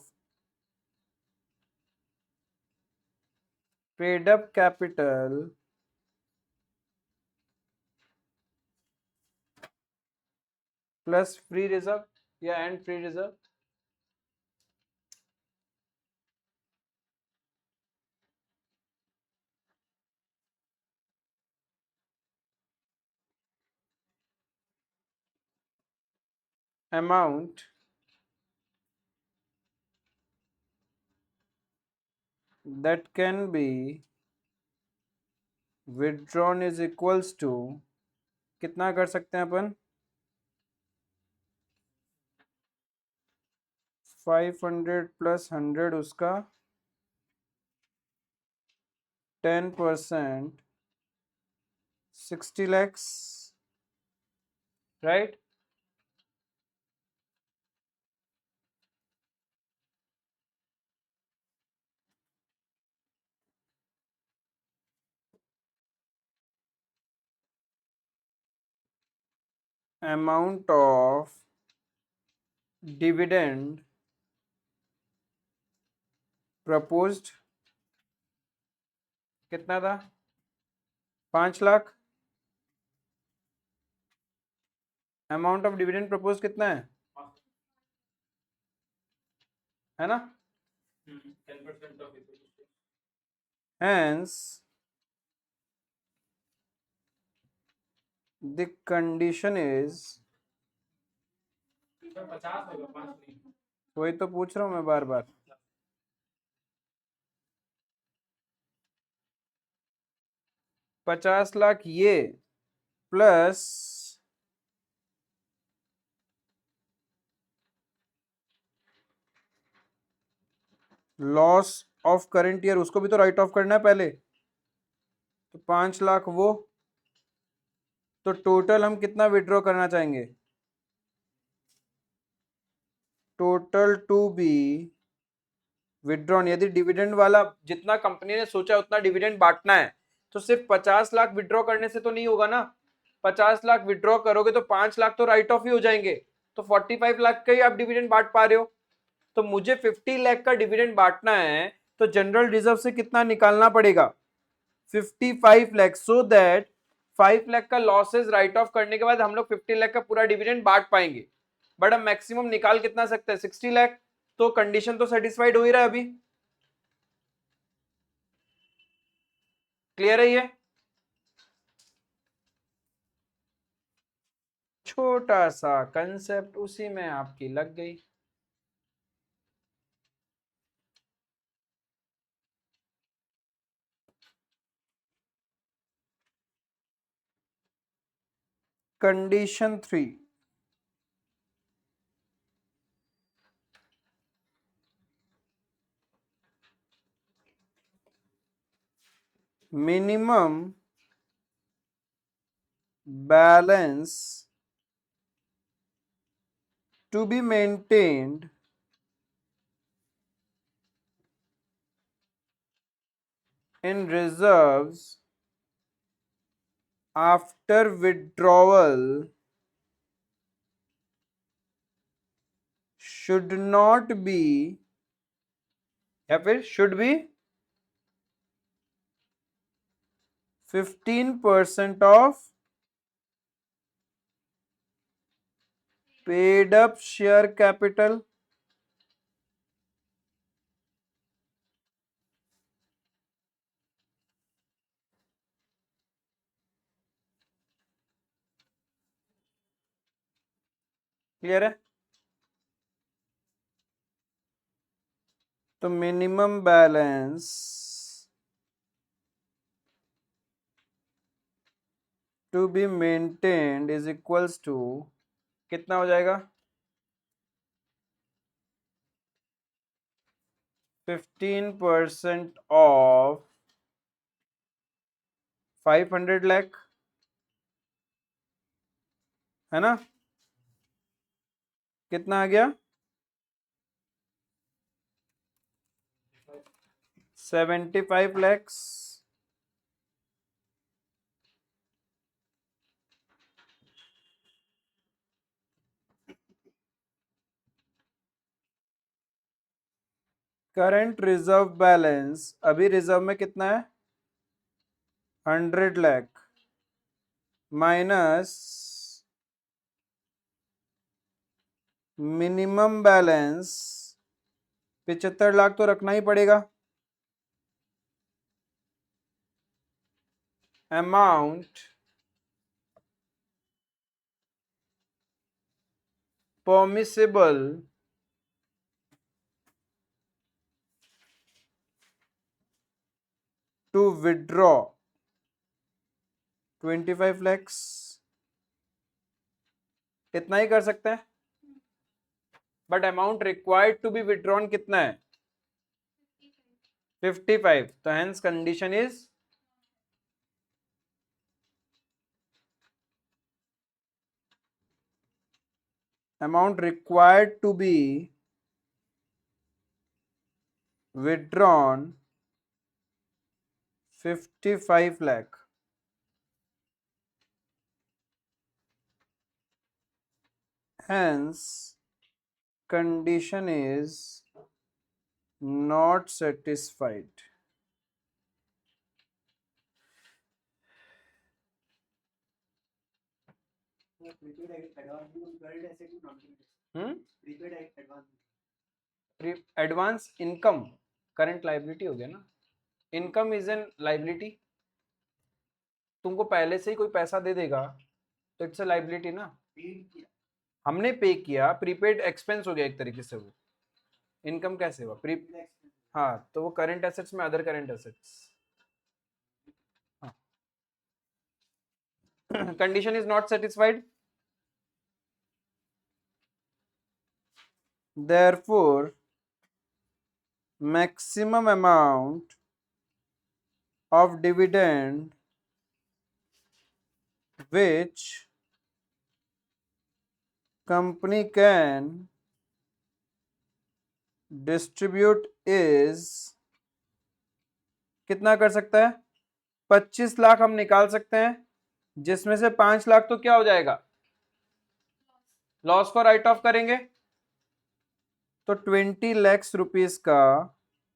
A: paid up capital plus free reserve या and free reserve. Amount that can be withdrawn is equals to कितना कर सकते हैं अपन? 500 plus 100 उसका 10%, 60 lakhs, right? Amount of dividend proposed कितना था? 5 lakh. Amount of dividend propose कितना है ना?
C: 10% of equity.
A: Hence, the condition is,
C: 50 होगा 5 नहीं.
A: वही तो पूछ रहा हूं मैं बार बार. 50 लाख ये plus loss of current year, उसको भी तो राइट ऑफ करना है पहले. तो 5 लाख वो, तो टोटल हम कितना विड्रॉ करना चाहेंगे? टोटल टू बी विड्रॉन, यदि डिविडेंड वाला जितना कंपनी ने सोचा उतना डिविडेंड बांटना है, तो सिर्फ 50 लाख विड्रॉ करने से तो नहीं होगा ना, 50 लाख विड्रॉ करोगे तो 5 लाख तो राइट ऑफ ही हो जाएंगे, तो 45 लाख का ही आप डिविडेंड बांट पा रहे हो। तो मुझे 50 लाख का डिविडेंड बांटना है तो जनरल रिजर्व से कितना निकालना पड़ेगा, 55 लाख, सो दैट 5 लाख का लॉसेस राइट ऑफ करने के बाद हम लोग 50 लाख का पूरा डिविडेंड बांट पाएंगे। बट हम मैक्सिमम निकाल कितना सकते हैं, 60 लाख। तो कंडीशन तो सेटिस्फाइड हो ही रहा है अभी। क्लियर है ये? छोटा सा कंसेप्ट उसी में आपकी लग गई। Condition 3, minimum balance to be maintained in reserves after withdrawal should not be, या फिर should be 15% of paid up share capital, clear है? तो minimum balance to be maintained is equals to कितना हो जाएगा, 15% ऑफ 500 लाख, है ना? कितना आ गया, 75 lakhs, करंट रिजर्व बैलेंस अभी रिजर्व में कितना है, 100 lakh minus minimum balance 75 lakh तो रखना ही पड़ेगा, amount permissible to withdraw 25 lakhs, इतना ही कर सकते हैं। But amount required to be withdrawn कितना है, 55, तो hence condition is amount required to be withdrawn 55 lakh, hence condition is not satisfied. Advance income current liability हो गया ना, इनकम इज एन लाइबिलिटी, तुमको पहले से ही कोई पैसा दे देगा तो इट्स अ लाइबिलिटी ना, हमने पे किया, प्रीपेड एक्सपेंस हो गया एक तरीके से, वो इनकम कैसे हुआ, प्री, हाँ, तो वो करंट एसेट्स में other current assets, condition is not satisfied, therefore maximum amount of dividend which company can distribute is, कितना कर सकता है, 25 लाख हम निकाल सकते हैं, जिसमें से 5 लाख तो क्या हो जाएगा, लॉस को राइट ऑफ करेंगे। तो 20 लाख रुपीस का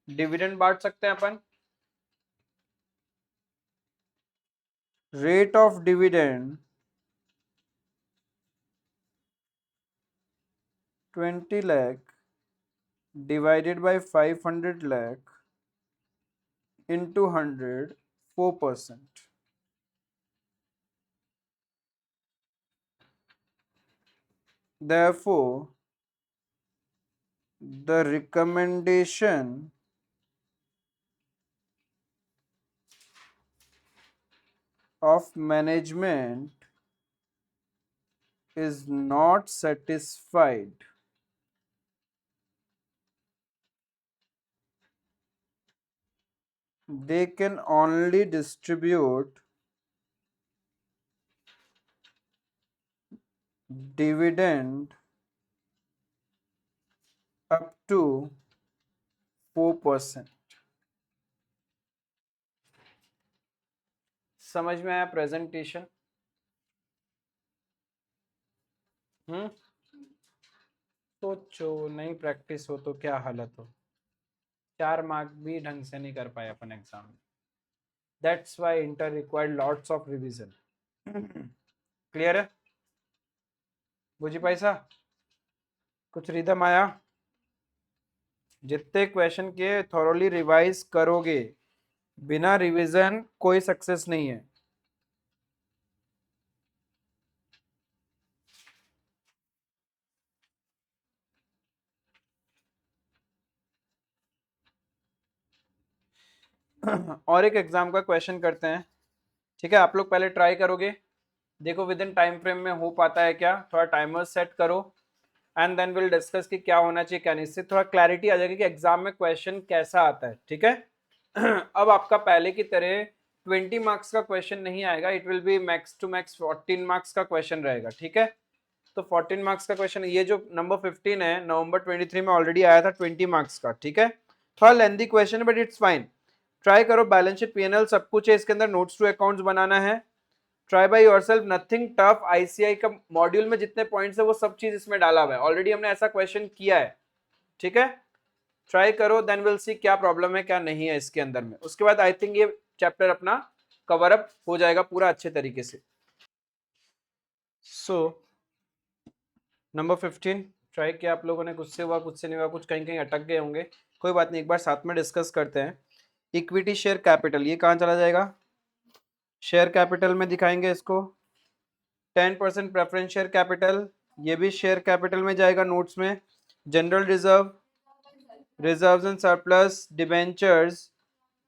A: डिविडेंड बांट सकते हैं अपन। Rate of dividend 20 lakh divided by 500 lakh into 100, 4%. Therefore, the recommendation of management is not satisfied. They can only distribute dividend up to 4%. समझ में आया प्रेजेंटेशन? सोचो, नहीं प्रैक्टिस हो तो क्या हालत हो। 4 मार्क भी ढंग से नहीं कर पाए अपन एग्जाम में। That's why inter required lots of revision. Clear है? बुझी पैसा? कुछ रिदम आया? जितने क्वेश्चन के थॉरोली रिवाइज करोगे, बिना रिवीजन कोई सक्सेस नहीं है। और एक एग्जाम का क्वेश्चन करते हैं, ठीक है? आप लोग पहले ट्राई करोगे, देखो विद इन टाइम फ्रेम में हो पाता है क्या, थोड़ा टाइमर सेट करो एंड देन विल डिस्कस कि क्या होना चाहिए क्या नहीं। इससे थोड़ा क्लैरिटी आ जाएगी कि एग्जाम में क्वेश्चन कैसा आता है, ठीक है? अब आपका पहले की तरह 20 मार्क्स का क्वेश्चन नहीं आएगा, it will be max to max 14 marks का क्वेश्चन रहेगा, ठीक है? तो 14 मार्क्स का क्वेश्चन, ये जो नंबर 15 है नवंबर 23 में ऑलरेडी आया था 20 मार्क्स का, ठीक है? थोड़ा लेंथी क्वेश्चन है बट इट्स फाइन। ट्राई करो, बैलेंस शीट पीएनएल सब कुछ है इसके अंदर, नोट्स टू अकाउंट्स बनाना है। Try by yourself, nothing tough. ICI का मॉड्यूल में जितने पॉइंट्स है वो सब चीज इसमें डाला हुआ है, ऑलरेडी हमने ऐसा क्वेश्चन किया है, ठीक है? ट्राई करो, देन विल सी क्या प्रॉब्लम है क्या नहीं है इसके अंदर में। उसके बाद आई थिंक ये चैप्टर अपना कवर अप हो जाएगा पूरा अच्छे तरीके से। सो नंबर 15 ट्राई किया आप लोगों ने, कुछ से हुआ कुछ से नहीं हुआ, कुछ कहीं कहीं अटक गए होंगे, कोई बात नहीं, एक बार साथ में डिस्कस करते हैं। इक्विटी शेयर कैपिटल, ये कहाँ चला जाएगा? शेयर कैपिटल में दिखाएंगे इसको। 10% प्रेफरेंस शेयर कैपिटल, ये भी शेयर कैपिटल में जाएगा नोट्स में। General reserve, reserves and surplus, debentures,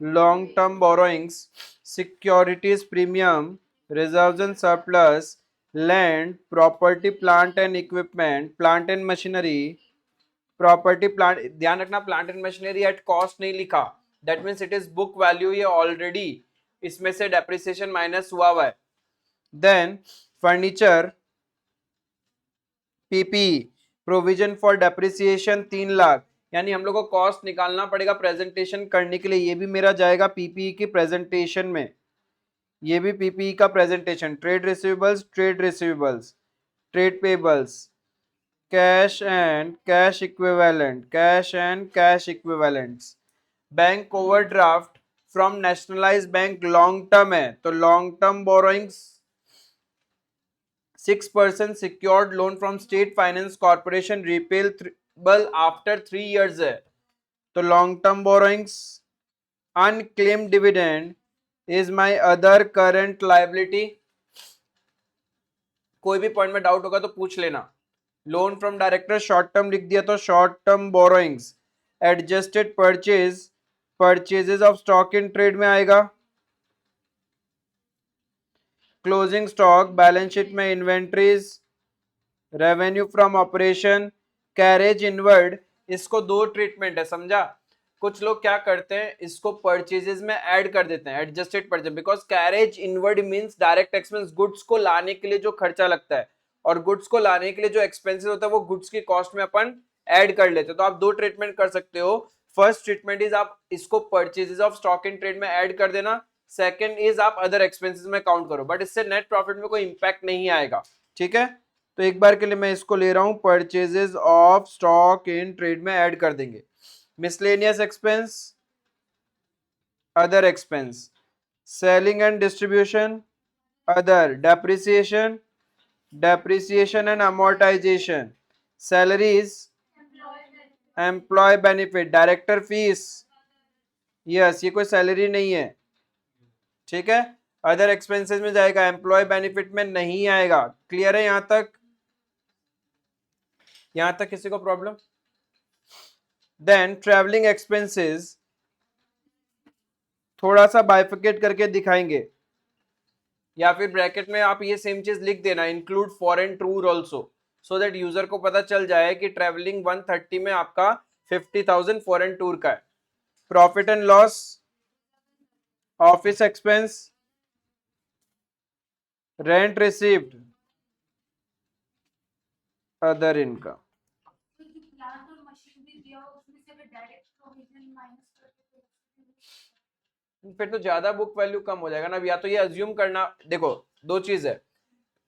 A: long term borrowings, securities premium, reserves and surplus, land, property plant and equipment, plant and machinery, property plant, ध्यान रखना plant and machinery at cost नहीं लिखा, that means it is book value, ये already इसमें से depreciation minus हुआ है। Then furniture, PP, provision for depreciation 3 lakh, यानी हम लोग को कॉस्ट निकालना पड़ेगा प्रेजेंटेशन करने के लिए, ये भी मेरा जाएगा पीपीई की प्रेजेंटेशन में, ये भी पीपीई का presentation. Trade receivables, trade receivables, trade payables, cash and cash equivalent, cash and cash equivalents, bank overdraft from nationalised bank long term है, तो long term borrowings 6% secured loan from state finance corporation repayable after 3 years है, तो long term borrowings। unclaimed dividend is my other current liability, कोई भी point में doubt होगा तो पूछ लेना। Loan from director short term लिख दिया तो short term borrowings. Adjusted purchase, purchases of stock in trade में आएगा। क्लोजिंग स्टॉक, बैलेंस शीट में inventories, revenue from operation, carriage inward, इसको 2 ट्रीटमेंट है, समझा? कुछ लोग क्या करते हैं, इसको परचेजेस में ऐड कर देते हैं, adjusted purchase, because carriage inward means direct expense, goods को लाने के लिए जो खर्चा लगता है, और गुड्स को लाने के लिए जो एक्सपेंसेस होता है वो गुड्स की कॉस्ट में अपन ऐड कर लेते हैं। तो आप 2 ट्रीटमेंट कर सकते हो। फर्स्ट ट्रीटमेंट इज आप इसको purchases of stock in trade में ऐड कर देना, सेकंड इज आप अदर एक्सपेंसेस में काउंट करो, बट इससे नेट प्रॉफिट में कोई इंपैक्ट नहीं आएगा, ठीक है। तो एक बार के लिए मैं इसको ले रहा हूं, purchases of stock in trade में ऐड कर देंगे, miscellaneous expense, other expense, selling and distribution, other, depreciation, depreciation and amortization, salaries, employee benefit, director fees, yes ये कोई सैलरी नहीं है, ठीक है। अदर एक्सपेंसेस में जाएगा, एम्प्लॉय बेनिफिट में नहीं आएगा। क्लियर है यहां तक? यहां तक किसी को प्रॉब्लम? देन ट्रैवलिंग एक्सपेंसेस थोड़ा सा बाइफिकेट करके दिखाएंगे, या फिर ब्रैकेट में आप ये सेम चीज लिख देना, include foreign tour also, so that user को पता चल जाए कि ट्रैवलिंग 130 में आपका 50,000 फॉरेन टूर का है। Profit and loss, office expense, rent received, other income.
B: तो जो प्लांट और मशीनरी दिया हो उसमें से अगर डायरेक्ट प्रोविजन माइनस करके
A: फिर तो ज्यादा बुक वैल्यू कम हो जाएगा ना। या तो ये अज्यूम करना, देखो दो चीज है,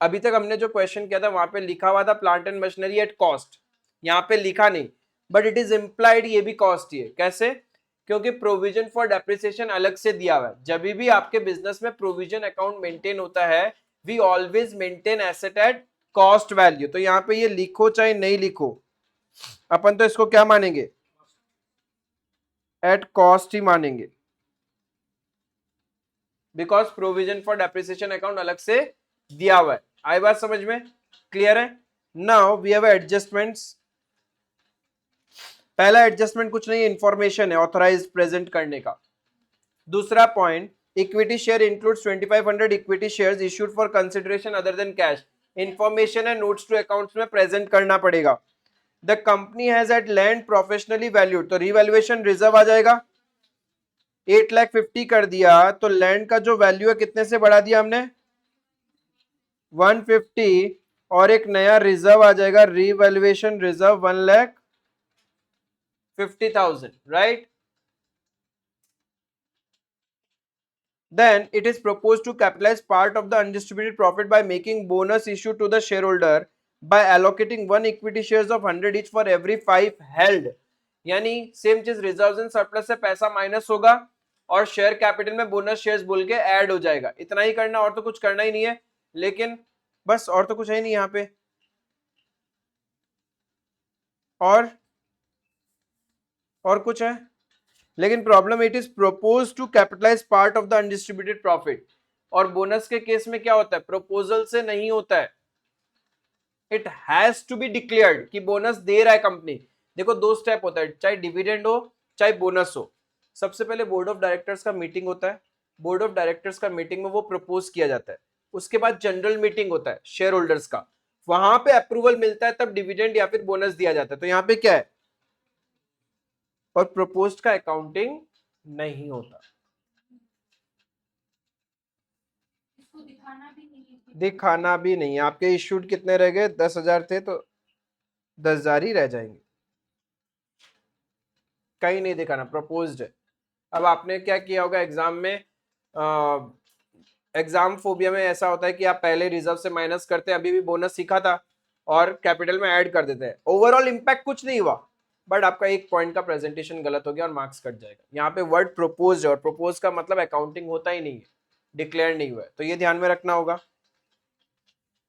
A: अभी तक हमने जो क्वेश्चन किया था वहां पे लिखा हुआ था plant and machinery at cost, यहाँ पे लिखा नहीं, बट इट इज इम्प्लाइड ये भी कॉस्ट ही है। कैसे? क्योंकि प्रोविजन फॉर डेप्रिसिएशन अलग से दिया हुआ है। जब भी आपके बिजनेस में प्रोविजन अकाउंट मेंटेन होता है, we always maintain asset at cost value. तो यहाँ पे ये लिखो चाहे नहीं लिखो, अपन तो इसको क्या मानेंगे? एट कॉस्ट ही मानेंगे, because provision for depreciation account अलग से दिया हुआ है। आई बात समझ में? क्लियर है? Now we have adjustments. पहला एडजस्टमेंट कुछ नहीं है, इंफॉर्मेशन है ऑथराइज्ड प्रेजेंट करने का। दूसरा point, equity share includes 2500 equity shares issued for consideration other than cash. Information है, नोट्स टू अकाउंट्स में प्रेजेंट करना पड़ेगा। The company has at land professionally valued, तो रिवैल्यूएशन रिजर्व आ जाएगा। 8,50,000 कर दिया तो लैंड का जो वैल्यू है कितने से बढ़ा दिया हमने? 150, और एक नया रिजर्व आ जाएगा, revaluation reserve 1,50,000, right? Then it is proposed to capitalize part of the undistributed profit by making bonus issue to the shareholder by allocating 1 equity shares of 100 each for every 5 held। यानी same चीज, reserves and surplus से पैसा minus होगा और share capital में bonus shares बोल के add हो जाएगा। इतना ही करना, और तो कुछ करना ही नहीं है। लेकिन बस, और तो कुछ है ही नहीं यहाँ पे। और कुछ है? लेकिन problem, it is propose to capitalise part of the undistributed profit. और बोनस के केस में क्या होता है? प्रपोजल से नहीं होता है, it has to be declared कि बोनस दे रहा है कंपनी। देखो दो स्टेप होता है, चाहे डिविडेंड हो चाहे बोनस हो। सबसे पहले बोर्ड ऑफ डायरेक्टर्स का मीटिंग होता है, बोर्ड ऑफ डायरेक्टर्स का मीटिंग में वो प्रपोज किया जाता है। उसके बाद जनरल मीटिंग होता है शेयर होल्डर्स का, वहां पे अप्रूवल मिलता है, तब डिविडेंड या फिर बोनस दिया जाता है। तो यहाँ पे क्या है? और प्रपोज्ड का अकाउंटिंग नहीं होता,
B: इसको दिखाना भी नहीं है।
A: दिखाना भी नहीं है। आपके इश्यूड कितने रह गए? 10,000 थे तो 10,000 ही रह जाएंगे, कहीं नहीं दिखाना, प्रपोज्ड है। अब आपने क्या किया होगा एग्जाम में, एग्जाम फोबिया में ऐसा होता है कि आप पहले रिजर्व से माइनस करते हैं, अभी भी बोनस सीखा था और कैपिटल में ऐड कर देते हैं। ओवरऑल इंपैक्ट कुछ नहीं हुआ, बट आपका एक पॉइंट का प्रेजेंटेशन गलत हो गया और मार्क्स कट जाएगा। यहाँ पे वर्ड प्रपोज है, और प्रपोज का मतलब अकाउंटिंग होता ही नहीं है, डिक्लेयर नहीं हुआ है, तो ये ध्यान में रखना होगा।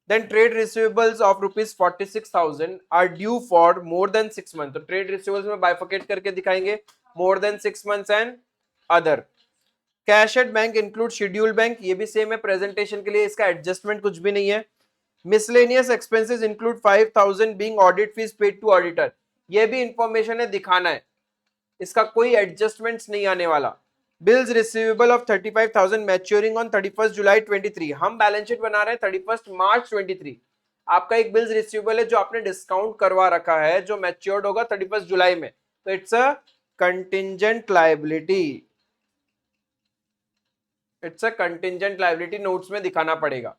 A: Then trade receivables of rupees 46,000 are due for more than 6 months। तो trade receivables में bifurcate करके दिखाएंगे, more than 6 months and other। Cash at bank include schedule bank, ये भी सेम है प्रेजेंटेशन के लिए, इसका एडजस्टमेंट कुछ भी नहीं है। Miscellaneous expenses include 5,000 being audit fees paid to auditor, ये भी इंफॉर्मेशन है, दिखाना है, इसका कोई एडजस्टमेंट्स नहीं आने वाला। Bills receivable of 35,000 maturing on 31 जुलाई 23। हम बैलेंस शीट बना रहे हैं 31 मार्च 23। आपका एक बिल्स रिसीवेबल है जो आपने डिस्काउंट करवा रखा है, जो मैच्योर्ड होगा 31 जुलाई में, तो it's a contingent liability, it's a contingent liability, notes में दिखाना पड़ेगा।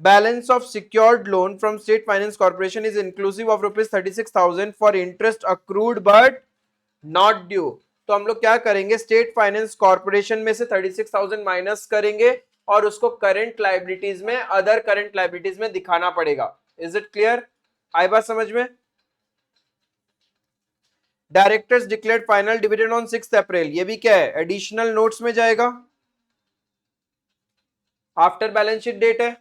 A: Balance of secured loan from state finance corporation is inclusive of rupees 36,000 for interest accrued but not due. तो हम लोग क्या करेंगे, स्टेट फाइनेंस कॉर्पोरेशन में से 36,000 माइनस करेंगे और उसको करंट लाइबिलिटीज में, अदर करंट लाइबिलिटीज में दिखाना पड़ेगा। Is it clear? आई बात समझ में? Directors declared final dividend on 6 April, ये भी क्या है, एडिशनल नोट्स में जाएगा, आफ्टर बैलेंस शीट डेट है।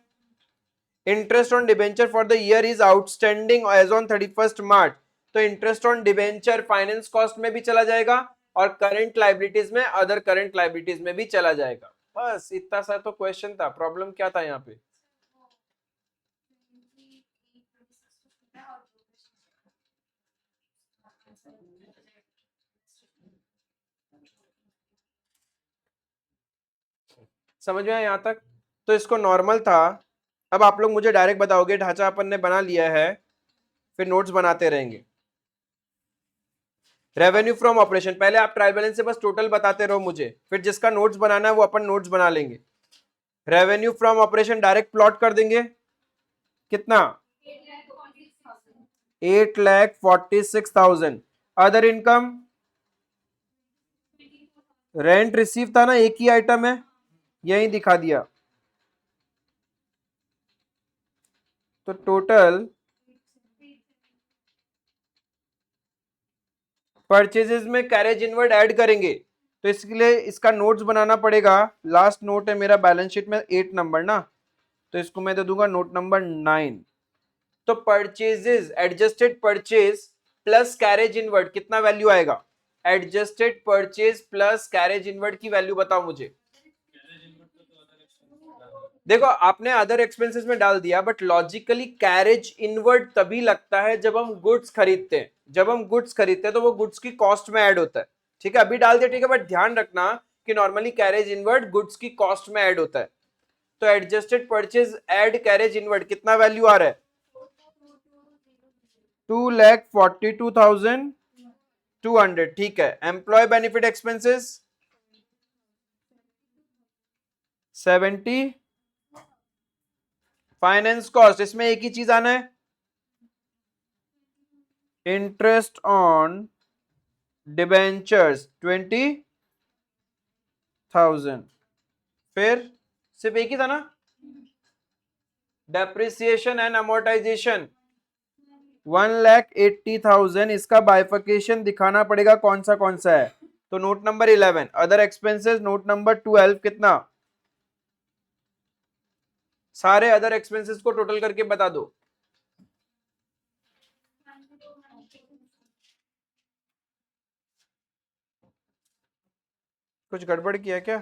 A: Interest on debenture for the year is outstanding as on 31 March, तो interest on debenture finance cost में भी चला जाएगा और करंट लाइबिलिटीज में, अदर करंट लाइबिलिटीज में भी चला जाएगा। बस इतना सा तो क्वेश्चन था। प्रॉब्लम क्या था यहाँ पे? समझ में आया यहाँ तक? तो इसको नॉर्मल था। अब आप लोग मुझे डायरेक्ट बताओगे, ढांचा अपन ने बना लिया है, फिर नोट्स बनाते रहेंगे। रेवेन्यू फ्रॉम ऑपरेशन, पहले आप ट्रायल बैलेंस से बस टोटल बताते रहो मुझे, फिर जिसका नोट्स बनाना है वो अपन नोट्स बना लेंगे। Revenue from operation direct plot कर देंगे, कितना? 8,46,000। अदर इनकम, रेंट रिसीव था ना, एक ही आइटम है, यही दिखा दिया। तो टोटल परचेजेस में कैरेज इनवर्ड ऐड करेंगे, तो इसके लिए इसका नोट्स बनाना पड़ेगा। लास्ट नोट है मेरा बैलेंस शीट में 8 नंबर ना, तो इसको मैं दे दूंगा नोट नंबर 9। तो purchases, adjusted purchase plus carriage inward, कितना वैल्यू आएगा? Adjusted purchase plus carriage inward की वैल्यू बताओ मुझे। देखो आपने अदर एक्सपेंसेस में डाल दिया, बट लॉजिकली कैरेज इनवर्ड तभी लगता है जब हम गुड्स खरीदते हैं। जब हम गुड्स खरीदते हैं तो वो गुड्स की कॉस्ट में ऐड होता है। ठीक है, अभी डाल दिया, ठीक है, बट ध्यान रखना कि नॉर्मली कैरेज इनवर्ड गुड्स की कॉस्ट में ऐड होता है। तो adjusted purchase add carriage inward, कितना वैल्यू आ रहा है? 2,42,200। ठीक है, employ benefit expenses 70। Finance cost, इसमें एक ही चीज आना है, इंटरेस्ट ऑन डिबेंचर्स 20,000। फिर सिर्फ एक ही था ना, डेप्रिसिएशन एंड अमोर्टाइजेशन 1,80,000। इसका बाइफिकेशन दिखाना पड़ेगा कौन सा है। तो note number 11 other expenses, note number 12 कितना? सारे अदर एक्सपेंसेस को टोटल करके बता दो। कुछ गड़बड़ किया क्या?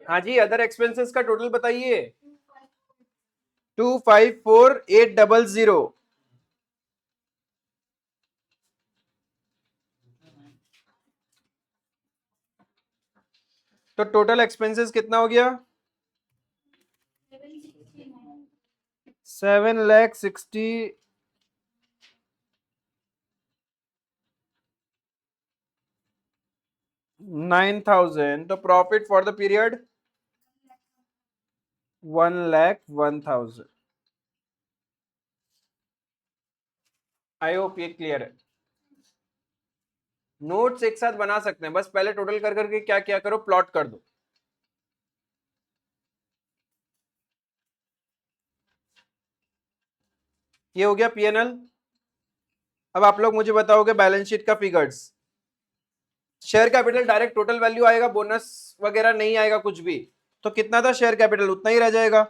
A: हाँ जी, अदर एक्सपेंसेस का टोटल बताइए। 254,800। तो टोटल एक्सपेंसेस कितना हो गया? 7,69,000। तो profit for the period 1,01,000। I hope ये क्लियर है। नोट्स एक साथ बना सकते हैं, बस पहले टोटल कर करके क्या क्या करो, प्लॉट कर दो। ये हो गया पीएनएल। अब आप लोग मुझे बताओगे बैलेंस शीट का figures. Share capital direct total value आएगा, बोनस वगैरह नहीं आएगा कुछ भी। तो कितना था शेयर कैपिटल, उतना ही रह जाएगा।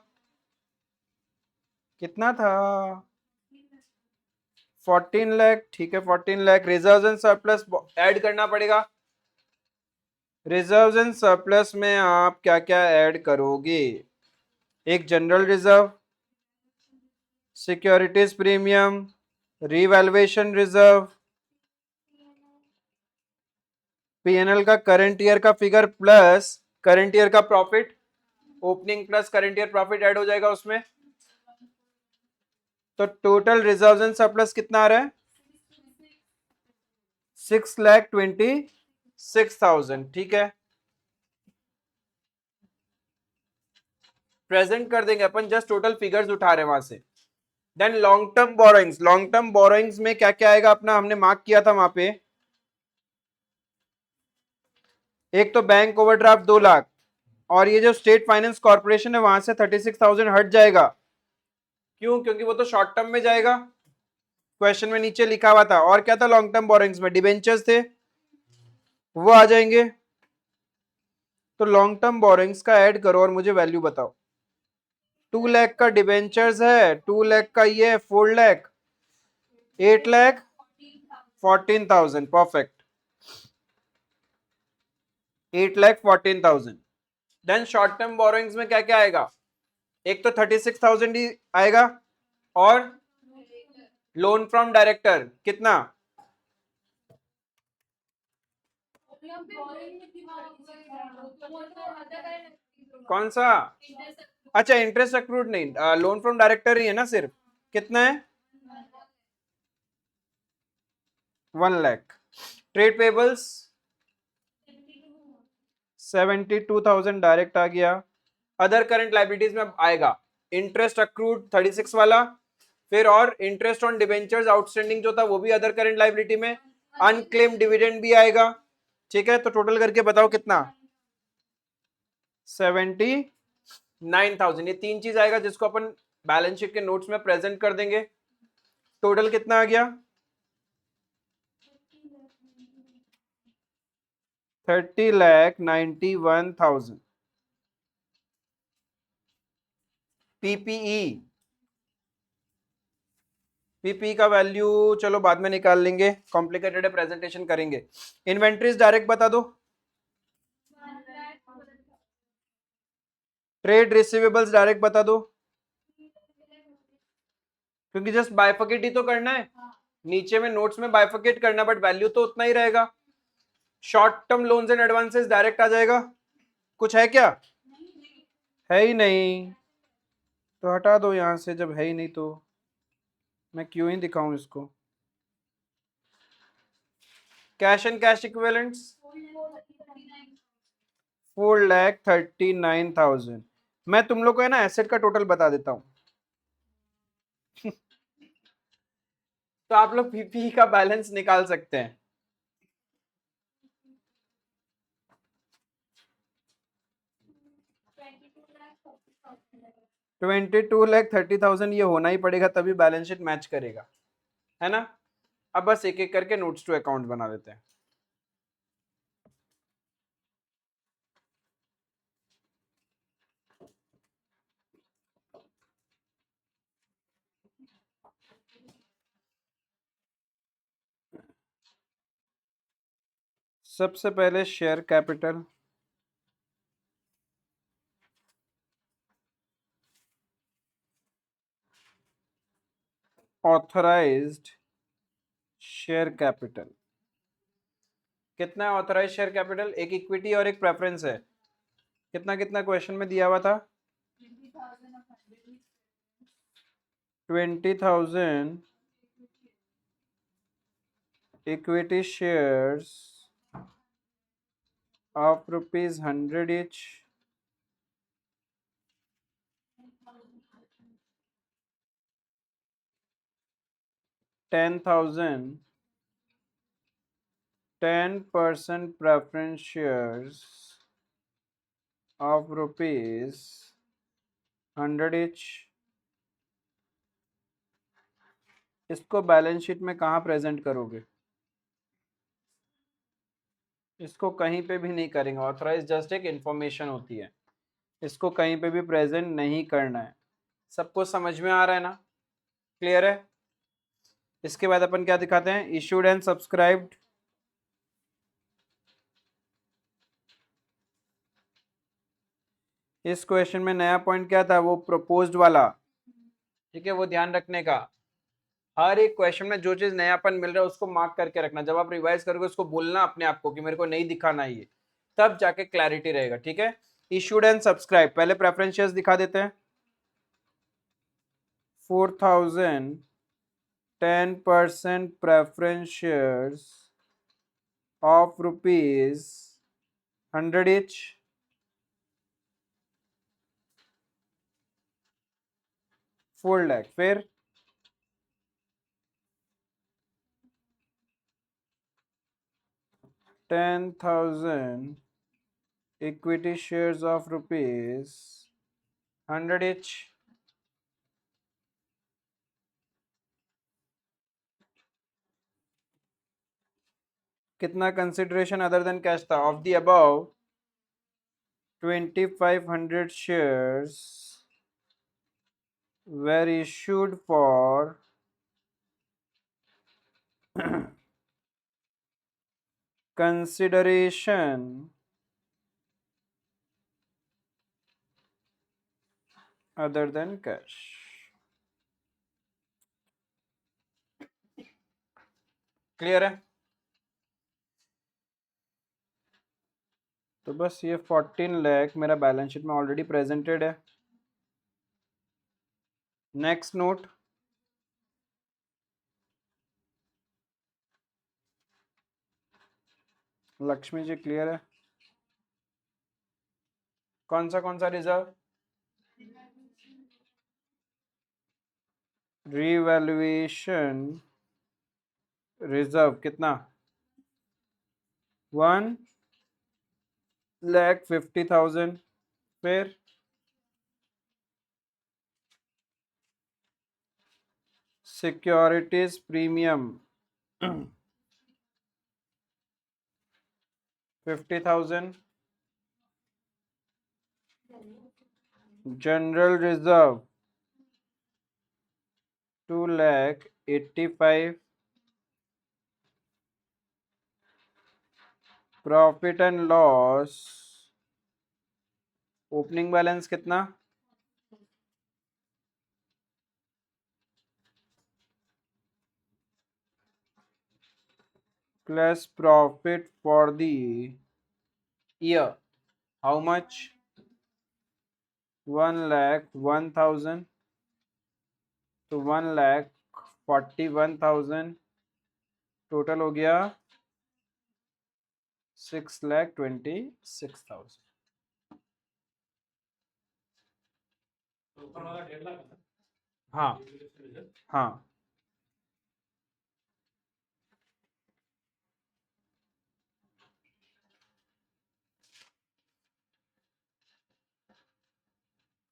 A: कितना था? 14 लाख। ठीक है, 14 lakh. Reserve and surplus add करना पड़ेगा। रिजर्व एंड सरप्लस में आप क्या क्या ऐड करोगे? एक general reserve, securities premium, revaluation reserve, PNL का करंट ईयर का फिगर प्लस करंट ईयर का profit, opening plus current year profit add हो जाएगा उसमें। तो टोटल रिजर्व एंड सरप्लस कितना आ रहा है? 6,26,000। ठीक है, प्रेजेंट कर देंगे अपन, जस्ट टोटल फिगर्स उठा रहे हैं वहां से। देन लॉन्ग टर्म बोरोइंग्स में क्या क्या आएगा अपना, हमने मार्क किया था वहां पे, एक तो बैंक ओवरड्राफ्ट 2 लाख, और ये जो स्टेट फाइनेंस कॉर्पोरेशन है वहां से 36,000 हट जाएगा। क्यों? क्योंकि वो तो शॉर्ट टर्म में जाएगा, क्वेश्चन में नीचे लिखा हुआ था। और क्या था लॉन्ग टर्म बोरोइंग्स में? डिबेंचर्स थे, वो आ जाएंगे। तो लॉन्ग टर्म बोरोइंग्स का ऐड करो और मुझे वैल्यू बताओ। 2 लाख का डिबेंचर्स है, 2 लाख का ये है, 4 lakh, 8,14,000, perfect, 8,14,000। Then short term borrowings में क्या क्या आएगा? एक तो 36,000 ही आएगा, और लोन फ्रॉम डायरेक्टर कितना? कौन सा? अच्छा, इंटरेस्ट अक्रूड नहीं, लोन फ्रॉम डायरेक्टर ही है ना सिर्फ। कितना है? 1 लाख। ट्रेड पेबल्स 72,000 डायरेक्ट आ गया। अदर करंट लाइबिलिटीज में अब आएगा इंटरेस्ट अक्रूड 36 वाला, फिर और इंटरेस्ट ऑन डिबेंचर्स आउटस्टैंडिंग जो था वो भी अदर करंट लाइबिलिटी में, अनक्लेम डिविडेंड भी आएगा। ठीक है, तो टोटल करके बताओ कितना? 79,000। ये तीन चीज आएगा जिसको अपन बैलेंस शीट के नोट्स में प्रेजेंट कर देंगे। टोटल कितना आ गया? 30,91,000। पीपीई, पीपी का वैल्यू चलो बाद में निकाल लेंगे, कॉम्प्लिकेटेड है, प्रेजेंटेशन करेंगे। इन्वेंट्रीज डायरेक्ट बता दो। ट्रेड रिसीवेबल्स डायरेक्ट बता दो, क्योंकि जस्ट बाइफकेट ही तो करना है, नीचे में नोट्स में बाइफकेट करना, बट वैल्यू तो उतना ही रहेगा। Short term loans and advances direct आ जाएगा। कुछ है क्या? है ही नहीं, तो हटा दो यहां से, जब है ही नहीं तो मैं क्यों ही दिखाऊं इसको। Cash and cash equivalents 4,39,000। मैं तुम लोग को है ना एसेट का टोटल बता देता हूं। तो आप लोग पीपी का बैलेंस निकाल सकते हैं। $22,30,000 ये होना ही पड़ेगा, तभी बैलेंस शीट मैच करेगा, है ना। अब बस एक एक करके नोट्स टू अकाउंट बना देते हैं। सबसे पहले share capital, authorised share capital कितना है? ऑथराइज शेयर कैपिटल, एक इक्विटी और एक प्रेफरेंस है। कितना कितना क्वेश्चन में दिया हुआ था? 20,000 equity shares of ₹100 each, 10,000 10% preference shares of ₹100 each। इसको बैलेंस शीट में कहाँ प्रेजेंट करोगे? इसको कहीं पे भी नहीं करेंगे, ऑथराइज जस्ट एक इंफॉर्मेशन होती है, इसको कहीं पे भी प्रेजेंट नहीं करना है। सबको समझ में आ रहा है ना? क्लियर है? इसके बाद अपन क्या दिखाते हैं? Issued and subscribed. इस क्वेश्चन में नया पॉइंट क्या था? वो प्रोपोज्ड वाला, ठीक है, वो ध्यान रखने का। हर एक क्वेश्चन में जो चीज नयापन मिल रहा है उसको मार्क करके रखना, जब आप रिवाइज करोगे उसको बोलना अपने आप को कि मेरे को नहीं दिखाना ये, तब जाके क्लैरिटी रहेगा। ठीक है, इशूड एंड सब्सक्राइब, पहले प्रेफरेंस शेयर्स दिखा देते हैं। 4,000 10% preference shares of ₹100 each, 4 lakh. फिर 10,000 equity shares of rupees 100 each. कितना कंसिडरेशन अदर देन कैश था? Of the above 2500 shares were issued for consideration other than cash. Clear है? तो बस ये 14 लाख मेरा बैलेंस शीट में ऑलरेडी प्रेजेंटेड है. Next note, Lakshmi ji clear है? कौन सा रिजर्व? रीवैल्यूएशन रिजर्व कितना? 1,50,000. फिर securities premium 50,000. General reserve 2,85,000. Profit and loss opening balance कितना? Plus profit for the year how much? 1,01,000. तो 1,41,000 टोटल हो गया 6,26,000.
C: तो ऊपर वाला 1.5 लाख है ना?
A: हाँ हाँ.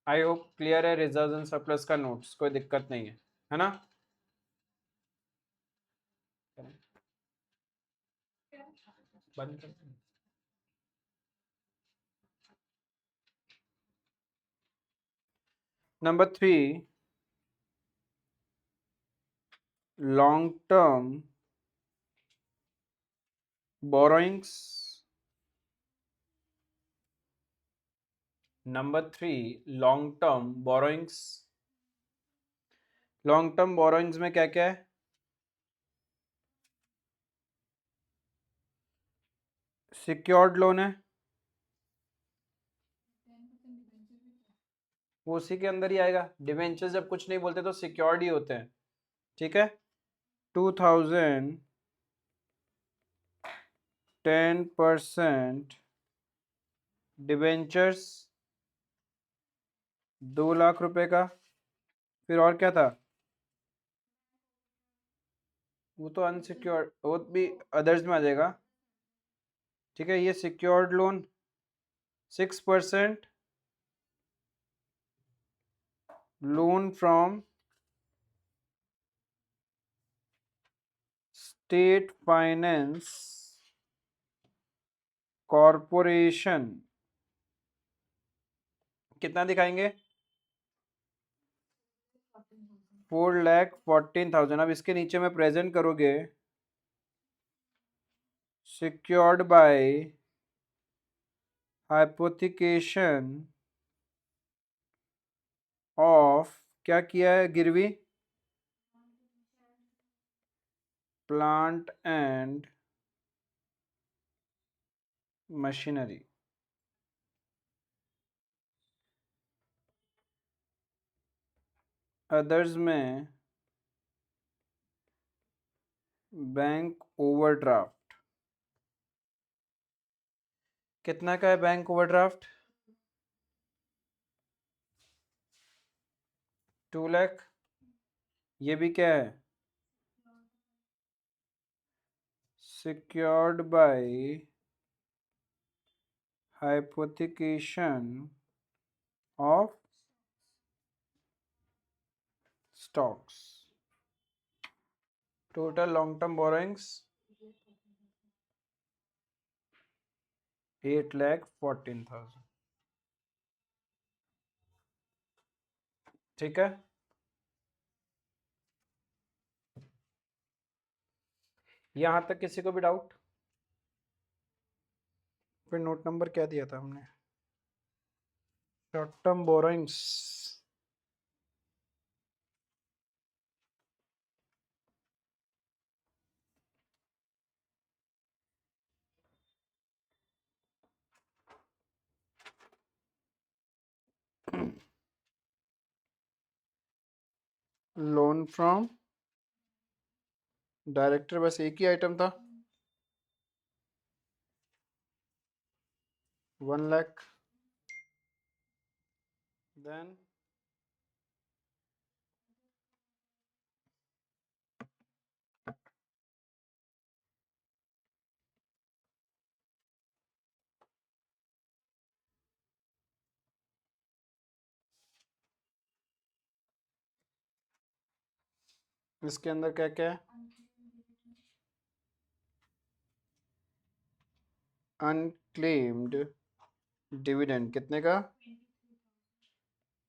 A: आई होप क्लियर है. रिजर्व एंड सरप्लस का नोट्स कोई दिक्कत नहीं है ना?
C: बंद कर दो।
A: Number 3, long term borrowings. Number 3, long term borrowings. Long term borrowings में क्या क्या है? सिक्योर्ड लोन है, वो उसी के अंदर ही आएगा. डिवेंचर जब कुछ नहीं बोलते तो सिक्योर्ड ही होते हैं. ठीक है. 2,000 10% डिवेंचर्स 2 लाख रुपए का. फिर और क्या था? वो तो अनसिक्योर्ड, वो भी अदर्स में आ जाएगा. ठीक है. ये secured loan 6% loan from state finance corporation. कितना दिखाएंगे? 4,14,000. अब इसके नीचे में प्रेजेंट करोगे secured by hypothecation of क्या किया है गिरवी? Plant and machinery. अदर्स में बैंक ओवरड्राफ्ट. कितना का है बैंक ओवरड्राफ्ट? 2 लाख. ये भी क्या है? secured by hypothecation of stocks. Total long-term borrowings 8,14,000. ठीक है, यहां तक किसी को भी डाउट? फिर नोट नंबर क्या दिया था हमने? Short term borrowings. Loan from director, बस एक ही आइटम था, 1 लाख। देन इसके अंदर क्या क्या है? अनक्लेम्ड डिविडेंड कितने का?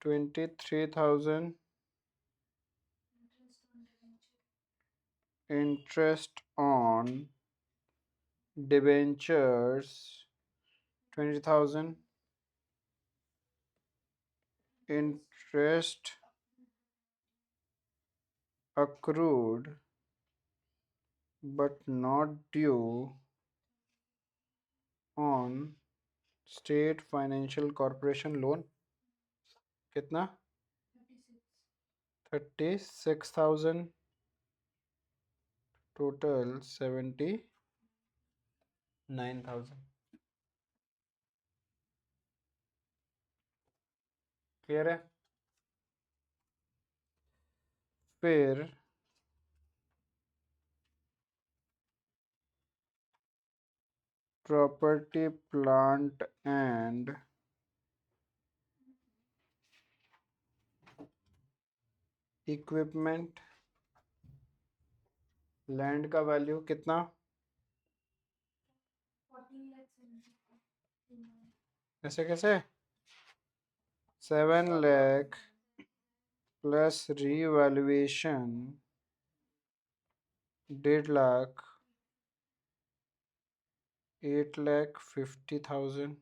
A: 23,000। Interest on debentures 20,000। Interest accrued but not due on state financial corporation loan कितना? 36,000। टोटल 79,000। क्लियर है? फिर property plant and equipment, land का वैल्यू कितना?
B: 14 लाख
A: ऐसे कैसे? 7 लाख प्लस रीवैल्यूएशन 1.5 लाख, 8,50,000।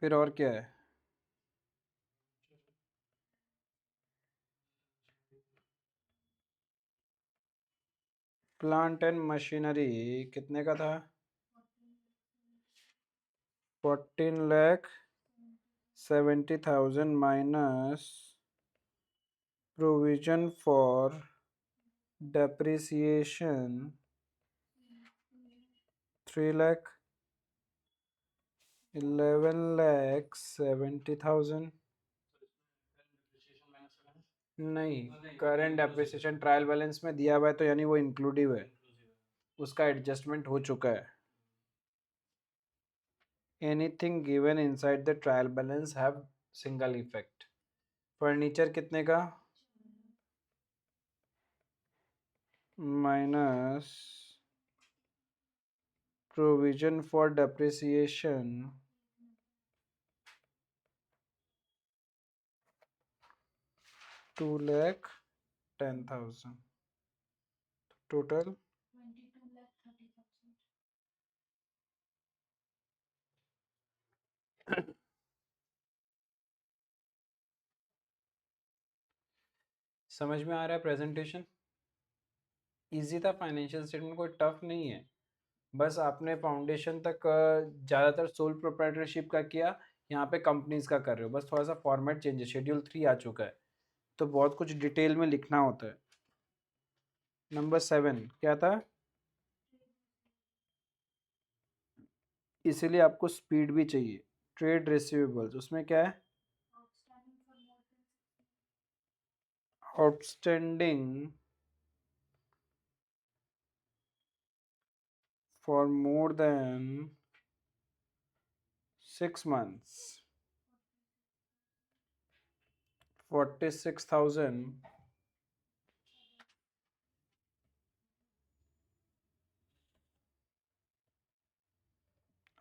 A: फिर और क्या है? प्लांट एंड मशीनरी कितने का था? 14,70,000 minus provision for depreciation 3 lakh, 11,70,000। नहीं, करंट डेप्रिसिएशन ट्रायल बैलेंस में दिया हुआ है तो यानी वो इंक्लूडिव है, उसका एडजस्टमेंट हो चुका है। Anything given inside the trial balance have single effect. Furniture कितने का? Minus provision for depreciation 2,10,000। Total
B: 22,30,000।
A: समझ में आ रहा है? प्रेजेंटेशन इजी था, फाइनेंशियल स्टेटमेंट कोई टफ नहीं है, बस आपने फाउंडेशन तक ज़्यादातर सोल प्रोप्राइटरशिप का किया, यहाँ पे कंपनीज का कर रहे हो, बस थोड़ा सा फॉर्मेट चेंज है, शेड्यूल 3 आ चुका है तो बहुत कुछ डिटेल में लिखना होता है। नंबर 7 क्या था? इसीलिए आपको स्पीड भी चाहिए। ट्रेड रिसीवेबल्स, उसमें क्या है? Outstanding for more than 6 months, 46,000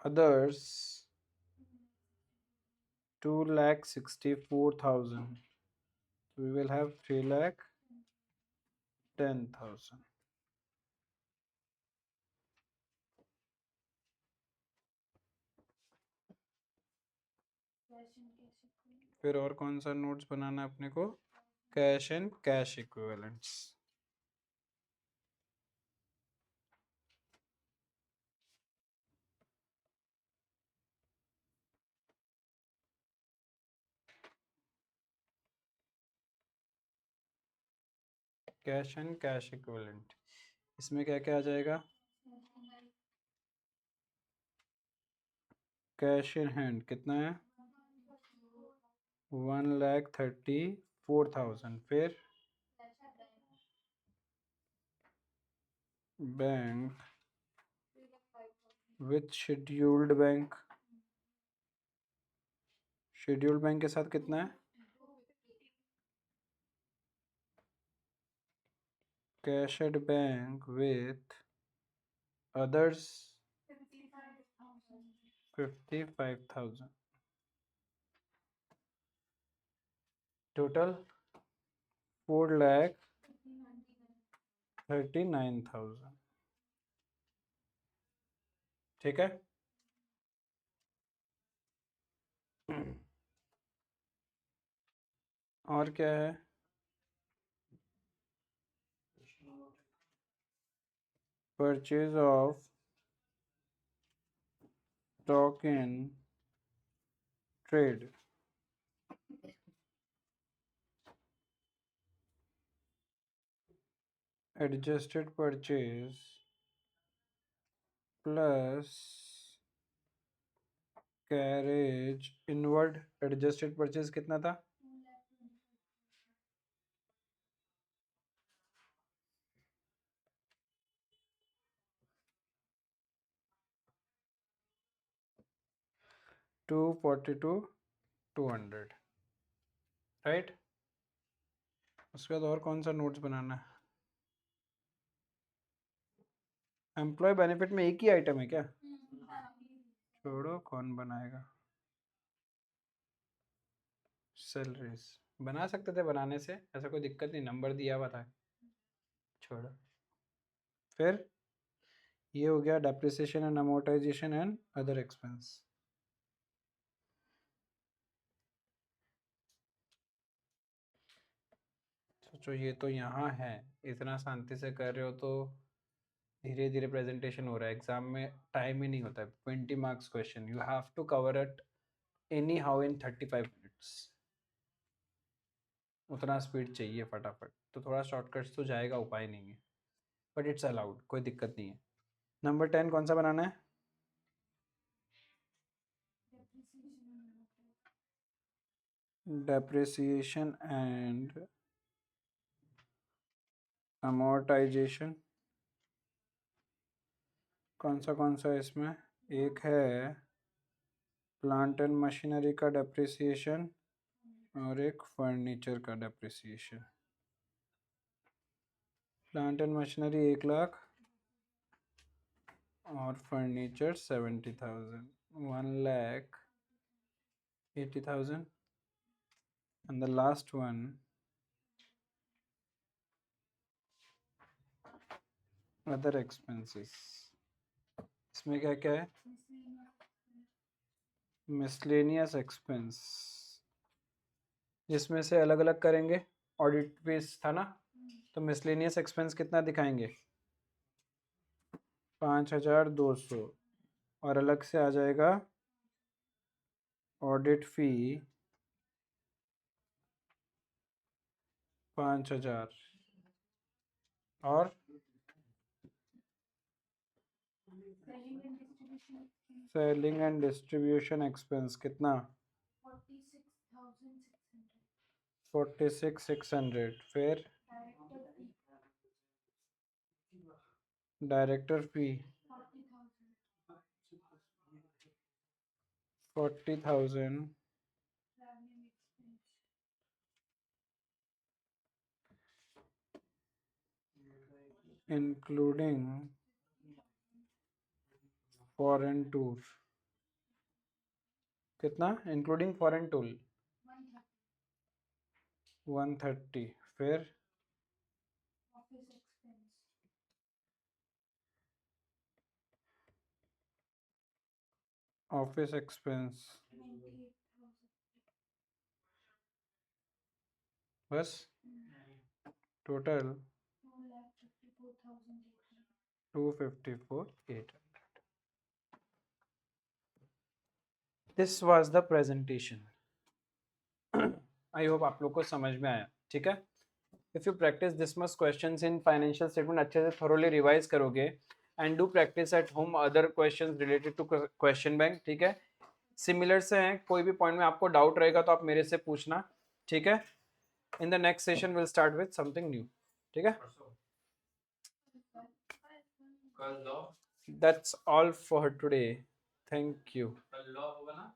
A: others 2,64,000. We will have 3,10,000. फिर और कौन सा नोट्स बनाना है अपने को? Cash and cash equivalents. Cash and cash equivalent, इसमें क्या क्या आ जाएगा? कैश इन हैंड कितना है? 1,34,000. फिर bank with scheduled bank. Scheduled bank के साथ कितना है? Cash at bank with others 55,000. Total 4,39,000. ठीक है. और क्या है? Purchase of stock in trade. Adjusted purchase plus carriage inward. Adjusted purchase कितना था? 242,200. राइट. उसके बाद और कौन सा नोट्स बनाना है? एम्प्लॉय बेनिफिट में एक ही आइटम है क्या? छोड़ो, कौन बनाएगा? सैलरीज बना सकते थे, बनाने से ऐसा कोई दिक्कत नहीं, नंबर दिया हुआ था. छोड़ो. फिर ये हो गया depreciation and amortisation and other expense. सोचो, ये तो यहाँ है, इतना शांति से कर रहे हो तो धीरे धीरे प्रेजेंटेशन हो रहा है. एग्जाम में टाइम ही नहीं होता है. 20 marks question, you have to cover it anyhow in 35 minutes. उतना स्पीड चाहिए फटाफट. तो थोड़ा शॉर्टकट्स तो जाएगा, उपाय नहीं है, बट इट्स अलाउड, कोई दिक्कत नहीं है. नंबर 10 कौन सा बनाना है? Depreciation and amortisation. कौन सा है इसमें? एक है प्लांट एंड मशीनरी का डेप्रिसिएशन और एक फर्नीचर का डेप्रिसिएशन. प्लांट एंड मशीनरी 1,00,000 और furniture 70,000. 1,80,000. and the last one other expenses. इसमें क्या क्या है? मिसलेनियस एक्सपेंस, जिसमें से अलग अलग करेंगे. ऑडिट फीस था ना, तो मिसलेनियस एक्सपेंस कितना दिखाएंगे? 5,200. और अलग से आ जाएगा ऑडिट फी 5,000. और सेलिंग एंड डिस्ट्रीब्यूशन एक्सपेंस कितना? 46,600. फिर director fee 40,000
B: traveling expense,
A: including foreign tour. कितना इंक्लूडिंग फॉरेन टूल?
B: 130
A: 130. फिर
B: office expense,
A: ऑफिस एक्सपेंस
B: 98,000,
A: बस total
B: 2,54,800,
A: 254,800. This was the presentation. I hope आप लोग को समझ में आया. ठीक है. If you practice this much questions in financial statement अच्छे से थोरोली रिवाइज करोगे and do practice at home other questions related to question bank. ठीक है. सिमिलर से हैं. कोई भी पॉइंट में आपको डाउट रहेगा तो आप मेरे से पूछना. ठीक है. In the next session will start with something new. ठीक है.
C: परसों कल law
A: that's all for today. Thank you.
C: कल लॉ होगा ना.